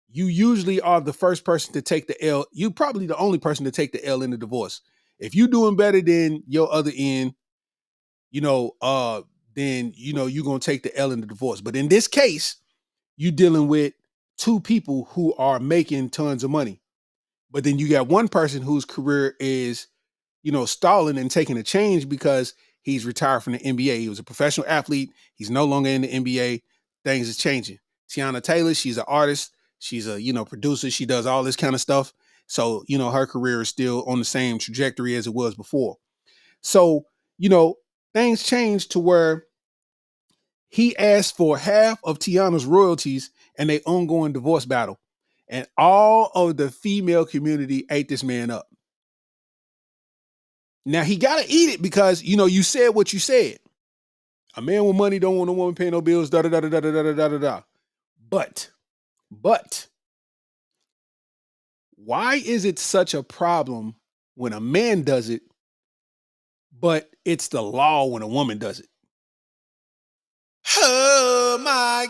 you usually are the first person to take the L. You probably the only person to take the L in the divorce. If you're doing better than your other end, then you're gonna take the L in the divorce. But in this case, you're dealing with 2 people who are making tons of money. But then you got one person whose career is stalling and taking a change because he's retired from the NBA. He was a professional athlete. He's no longer in the NBA. Things is changing. Tiana Taylor, she's an artist. She's a, producer. She does all this kind of stuff. So, her career is still on the same trajectory as it was before. So, things changed to where he asked for half of Tiana's royalties and their ongoing divorce battle. And all of the female community ate this man up. Now he got to eat it because, you said what you said. A man with money don't want a woman paying no bills, da da da da da da da da da. But, why is it such a problem when a man does it, but it's the law when a woman does it? Oh my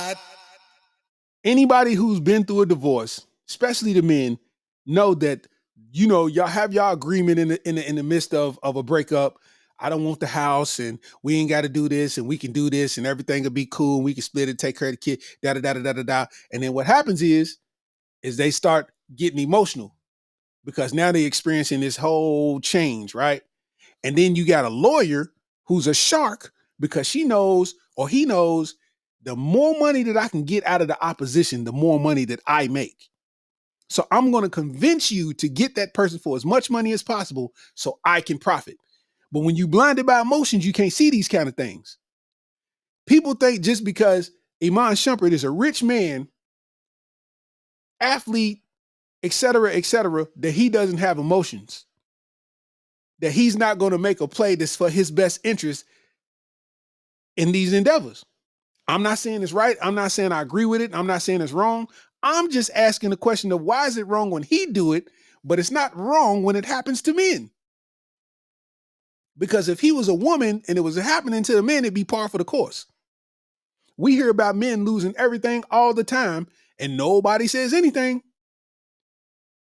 God. Anybody who's been through a divorce, especially the men, know that, you know, y'all have y'all agreement in the midst of a breakup. I don't want the house, and we ain't got to do this, and we can do this, and everything will be cool, and we can split it, take care of the kid, da da da da da da da. And then what happens is they start getting emotional because now they're experiencing this whole change, right? And then you got a lawyer who's a shark because she knows or he knows the more money that I can get out of the opposition, the more money that I make. So I'm going to convince you to get that person for as much money as possible so I can profit. But when you blinded by emotions, you can't see these kind of things. People think just because Iman Shumpert is a rich man, athlete, et cetera, that he doesn't have emotions, that he's not going to make a play that's for his best interest in these endeavors. I'm not saying it's right. I'm not saying I agree with it. I'm not saying it's wrong. I'm just asking the question of why is it wrong when he do it, but it's not wrong when it happens to men? Because if he was a woman and it was happening to the men, it'd be par for the course. We hear about men losing everything all the time and nobody says anything.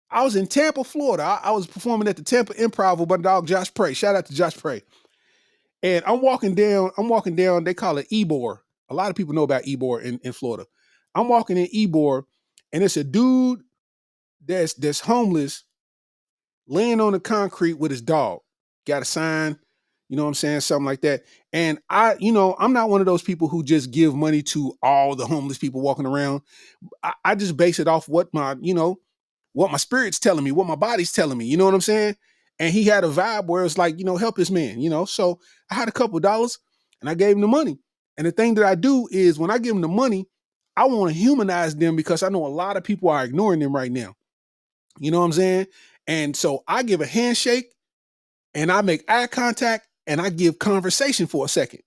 I was in Tampa, Florida. I was performing at the Tampa Improv with my dog, Josh Prey. Shout out to Josh Prey. And I'm walking down, they call it Ybor. A lot of people know about Ybor in Florida. I'm walking in Ybor, and it's a dude that's homeless laying on the concrete with his dog. Got a sign, you know what I'm saying? Something like that. And I'm not one of those people who just give money to all the homeless people walking around. I just base it off what my spirit's telling me, what my body's telling me, you know what I'm saying? And he had a vibe where it's like, help this man, So I had a couple of dollars and I gave him the money. And the thing that I do is when I give him the money, I want to humanize them because I know a lot of people are ignoring them right now. You know what I'm saying? And so I give a handshake and I make eye contact and I give conversation for a second.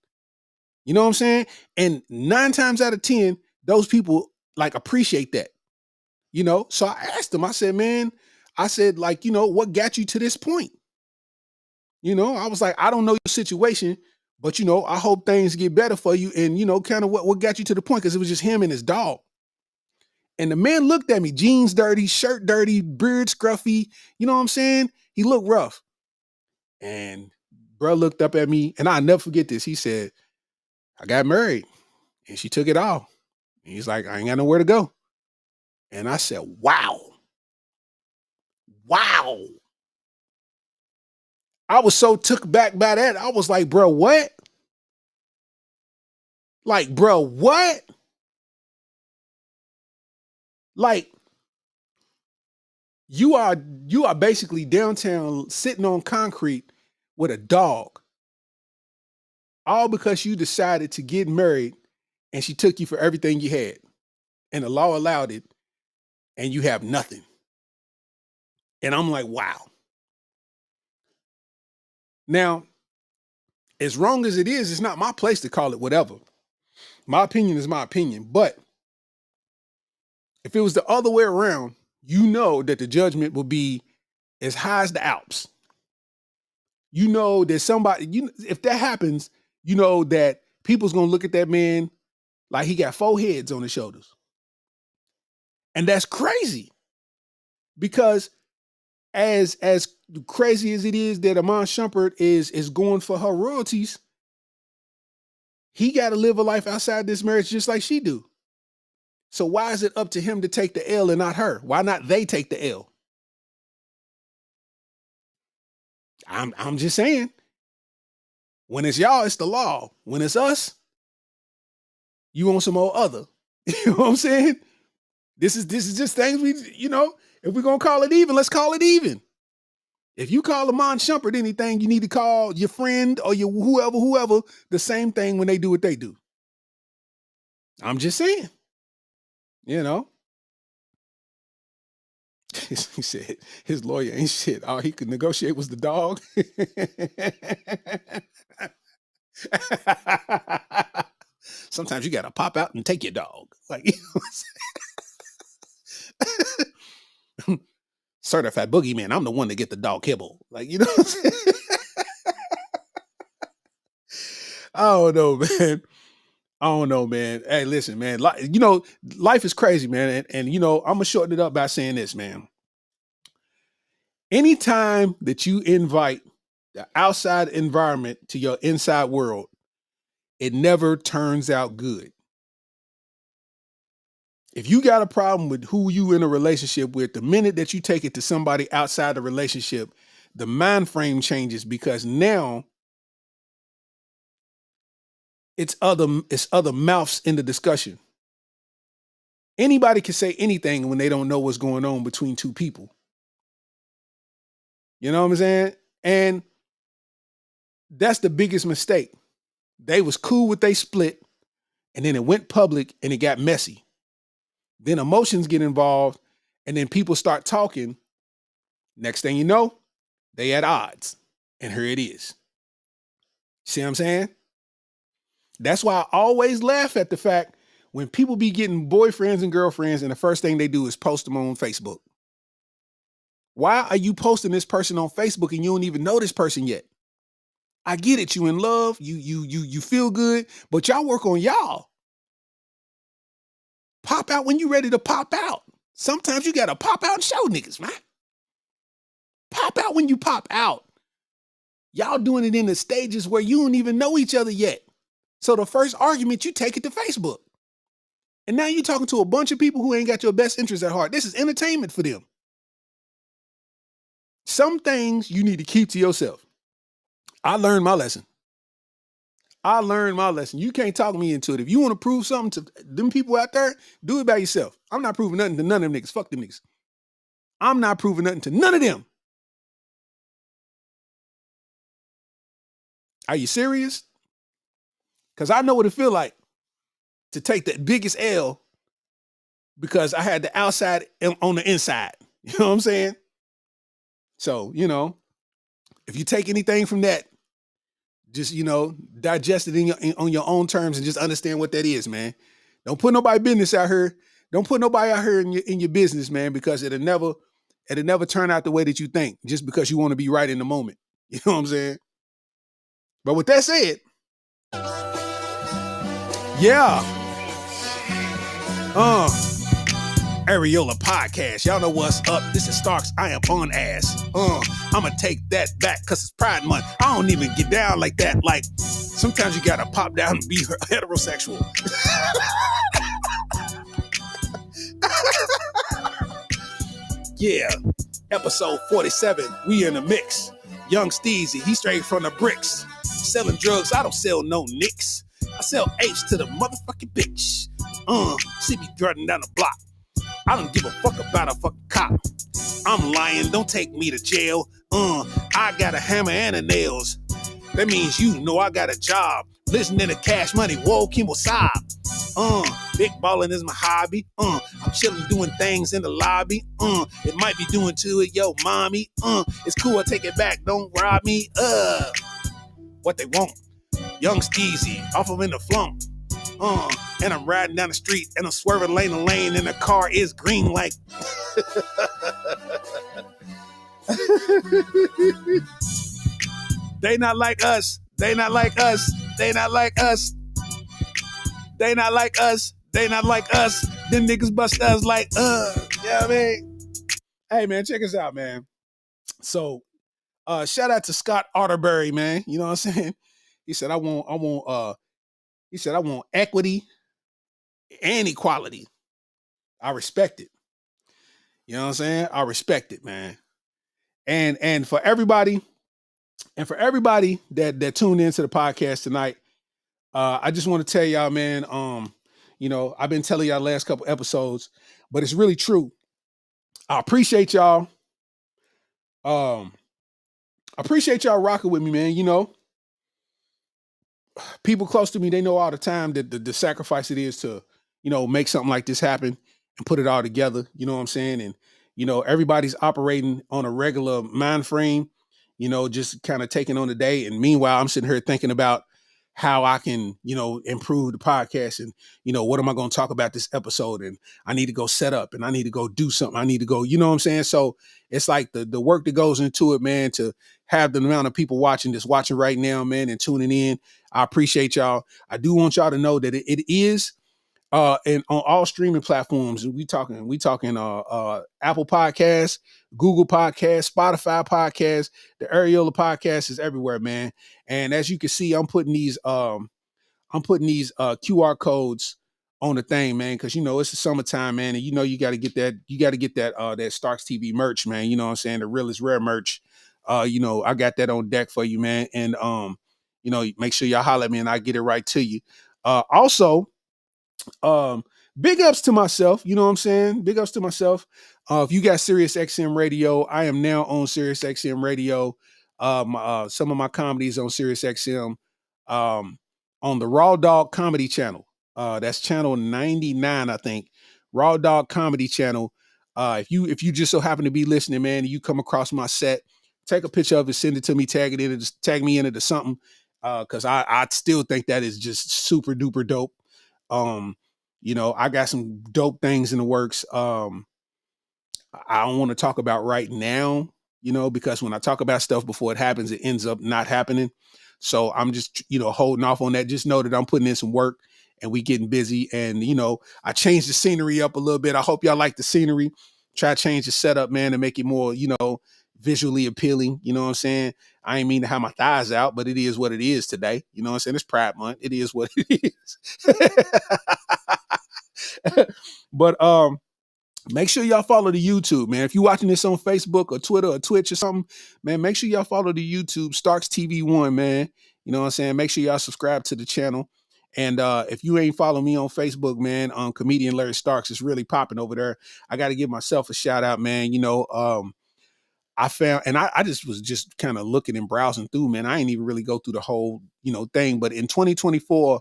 You know what I'm saying? And 9 times out of 10, those people like appreciate that. So I asked him, I said, man, what got you to this point? I was like, I don't know your situation, but I hope things get better for you. And, kind of what got you to the point? Because it was just him and his dog. And the man looked at me, jeans dirty, shirt dirty, beard scruffy. You know what I'm saying? He looked rough. And bro looked up at me, and I'll never forget this. He said, I got married, and she took it all. And he's like, I ain't got nowhere to go. And I said, wow. I was so took back by that. I was like, bro, what? Like, bro, what? Like, you are basically downtown sitting on concrete with a dog, all because you decided to get married and she took you for everything you had and the law allowed it and you have nothing. And I'm like, wow. Now, as wrong as it is, it's not my place to call it whatever. My opinion is my opinion. But if it was the other way around, that the judgment will be as high as the Alps. That somebody, if that happens, that people's going to look at that man like he got 4 heads on his shoulders. And that's crazy because as crazy as it is that Iman Shumpert is going for her royalties, he got to live a life outside this marriage just like she do. So why is it up to him to take the L and not her? Why not they take the L? I'm just saying. When it's y'all, it's the law. When it's us, you want some old other. You know what I'm saying? This is just things we, if we're going to call it even, let's call it even. If you call Iman Shumpert anything, you need to call your friend or your whoever, the same thing when they do what they do. I'm just saying, He said his lawyer ain't shit. All he could negotiate was the dog. Sometimes you got to pop out and take your dog. Like, certified boogeyman. I'm the one to get the dog kibble. Like, what I'm saying? I don't know, man. I don't know, man. Hey, listen, man. Life is crazy, man. And I'm gonna shorten it up by saying this, man. Anytime that you invite the outside environment to your inside world, it never turns out good. If you got a problem with who you in a relationship with, the minute that you take it to somebody outside the relationship, the mind frame changes because now it's other mouths in the discussion. Anybody can say anything when they don't know what's going on between two people. You know what I'm saying? And that's the biggest mistake. They was cool with they split, and then it went public and it got messy. Then emotions get involved, and then people start talking. Next thing you know, they at odds. And here it is. See what I'm saying? That's why I always laugh at the fact when people be getting boyfriends and girlfriends and the first thing they do is post them on Facebook. Why are you posting this person on Facebook and you don't even know this person yet? I get it. You in love. You feel good, but y'all work on y'all. Pop out when you ready to pop out. Sometimes you got to pop out and show niggas, man. Pop out when you pop out. Y'all doing it in the stages where you don't even know each other yet. So the first argument, you take it to Facebook. And now you're talking to a bunch of people who ain't got your best interest at heart. This is entertainment for them. Some things you need to keep to yourself. I learned my lesson. You can't talk me into it. If you want to prove something to them people out there, do it by yourself. I'm not proving nothing to none of them niggas. Fuck them niggas. I'm not proving nothing to none of them. Are you serious? Because I know what it feel like to take the biggest L because I had the outside on the inside. You know what I'm saying? So, if you take anything from that, just, digest it on your own terms and just understand what that is, man. Don't put nobody business out here. Don't put nobody out here in your business, man, because it'll never turn out the way that you think just because you want to be right in the moment. You know what I'm saying? But with that said, yeah. Areola Podcast. Y'all know what's up. This is Starks. I am on ass. I'ma take that back because it's Pride Month. I don't even get down like that. Like, sometimes you gotta pop down and be heterosexual. Yeah. Episode 47. We in the mix. Young Steezy. He straight from the bricks. Selling drugs. I don't sell no nicks. I sell H to the motherfucking bitch. See me running down the block. I don't give a fuck about a fucking cop. I'm lying, don't take me to jail. I got a hammer and a nails. That means I got a job. Listening to Cash Money, whoa, Kimbo Saab. Big ballin' is my hobby. I'm chillin' doing things in the lobby. It might be doing to it, yo, mommy. It's cool, I take it back, don't rob me. What they want? Young Steezy, off of in the flump. And I'm riding down the street and I'm swerving lane to lane and the car is green like. They not like us. They not like us. They not like us. They not like us. They not like us. Them niggas bust us like, you know what I mean? Hey, man, check us out, man. So, shout out to Scott Otterbury, man. You know what I'm saying? He said, I want equity and equality. I respect it. You know what I'm saying? I respect it, man. And for everybody that tuned into the podcast tonight, I just want to tell y'all, man, I've been telling y'all the last couple episodes, but it's really true. I appreciate y'all. I appreciate y'all rocking with me, man. People close to me, they know all the time that the sacrifice it is to, make something like this happen and put it all together. You know what I'm saying? And, everybody's operating on a regular mind frame, just kind of taking on the day. And meanwhile, I'm sitting here thinking about how I can, improve the podcast and, what am I going to talk about this episode? And I need to go set up and I need to go do something. I need to go, you know what I'm saying? So it's like the work that goes into it, man, to have the amount of people watching right now, man, and tuning in. I appreciate y'all. I do want y'all to know that it is and on all streaming platforms. We talking Apple Podcasts, Google Podcasts, Spotify Podcasts. The Areola Podcast is everywhere, man. And as you can see, I'm putting these QR codes on the thing, man, because it's the summertime, man, and you got to get that Starks TV merch, man. You know what I'm saying? The Real is Rare merch. I got that on deck for you, man. And make sure y'all holler at me and I get it right to you. Also, big ups to myself, you know what I'm saying? Big ups to myself. If you got Sirius XM Radio, I am now on Sirius XM Radio. Some of my comedies on Sirius XM, on the Raw Dog Comedy Channel. That's channel 99, I think. Raw Dog Comedy Channel. If you just so happen to be listening, man, and you come across my set, take a picture of it, send it to me, tag me in it or something. Cause I still think that is just super duper dope. I got some dope things in the works. I don't want to talk about right now, because when I talk about stuff before it happens, it ends up not happening. So I'm just, holding off on that. Just know that I'm putting in some work and we getting busy. And, I changed the scenery up a little bit. I hope y'all like the scenery. Try to change the setup, man, to make it more, visually appealing. You know what I'm saying? I ain't mean to have my thighs out, but it is what it is today. You know what I'm saying? It's Pride Month. It is what it is. But make sure y'all follow the YouTube, man. If you're watching this on Facebook or Twitter or Twitch or something, man, make sure y'all follow the YouTube Starks TV1, man. You know what I'm saying? Make sure y'all subscribe to the channel. And if you ain't follow me on Facebook, man, on Comedian Larry Starks, it's really popping over there. I got to give myself a shout out, man. I found, and I just was just kind of looking and browsing through, man. I ain't even really go through the whole, thing. But in 2024,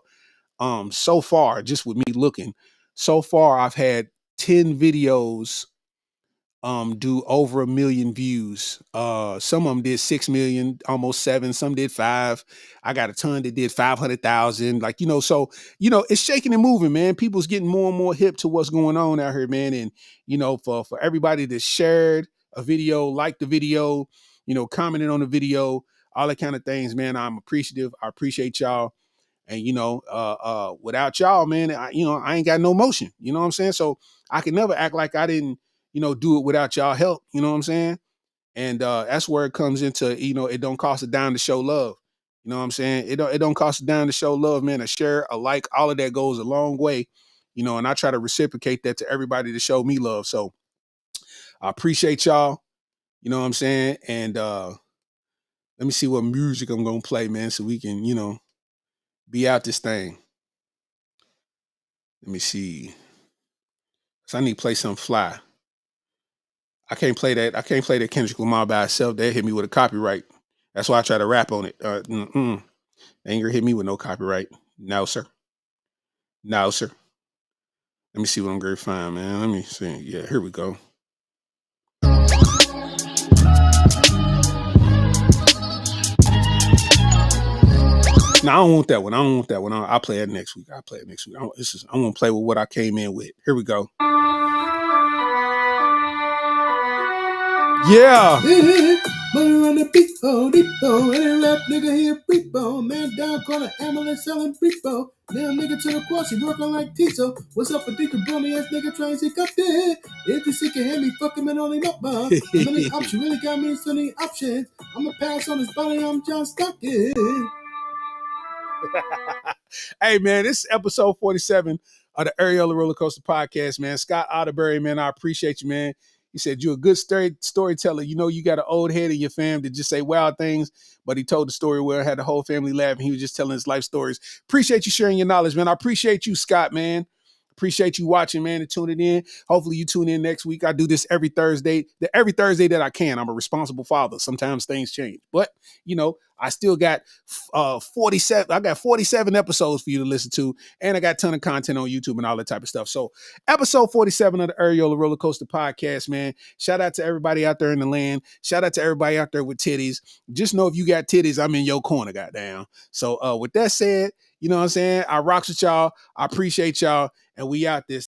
so far, just with me looking, so far I've had 10 videos do over 1 million views. Some of them did 6 million, almost 7, some did 5. I got a ton that did 500,000. So it's shaking and moving, man. People's getting more and more hip to what's going on out here, man. And for everybody that shared a video, liked the video, commented on the video, all that kind of things, man, I'm appreciative. I appreciate y'all. And, without y'all, man, I ain't got no motion. You know what I'm saying? So I can never act like I didn't, do it without y'all help. You know what I'm saying? And that's where it comes into, it don't cost a dime to show love. You know what I'm saying? It don't cost a dime to show love, man. A share, a like, all of that goes a long way. And I try to reciprocate that to everybody to show me love. So I appreciate y'all. You know what I'm saying? And let me see what music I'm gonna play, man, so we can, be out this thing. Let me see. So I need to play something fly. I can't play that Kendrick Lamar by itself. They hit me with a copyright. That's why I try to rap on it. They ain't gonna hit me with no copyright. No, sir. No, sir. Let me see what I'm gonna find, man. Let me see. Yeah, here we go. No, I don't want that one. I'll play it next week. I want to play with what I came in with. Here we go. Yeah. Money on the depot, any rap nigga here, repo. Man down corner, ambulance selling repo. Now nigga to the cross, he working like Tiso. What's up for Deacon Brony ass nigga trying to see up there? If you sick of him, he fucking man on him up, man. Many options, really got me so many options. I'ma pass on his body, I'm John Stockton. Hey, man, this is episode 47 of the Areola Rollercoaster podcast, man. Scott Otterbury, man, I appreciate you, man. He said you're a good storyteller. You got an old head in your fam that just say wild things, but he told the story where it had the whole family laughing. He was just telling his life stories. Appreciate you sharing your knowledge, man. I appreciate you, Scott, man. Appreciate you watching, man, and tuning in. Hopefully you tune in next week. I do this every Thursday that I can. I'm a responsible father. Sometimes things change, but I still got 47. I got 47 episodes for you to listen to, and I got a ton of content on YouTube and all that type of stuff. So episode 47 of the Areola Rollercoaster podcast, man. Shout out to everybody out there in the land. Shout out to everybody out there with titties. Just know if you got titties, I'm in your corner, goddamn. So with that said, you know what I'm saying? I rocks with y'all. I appreciate y'all. And we out this.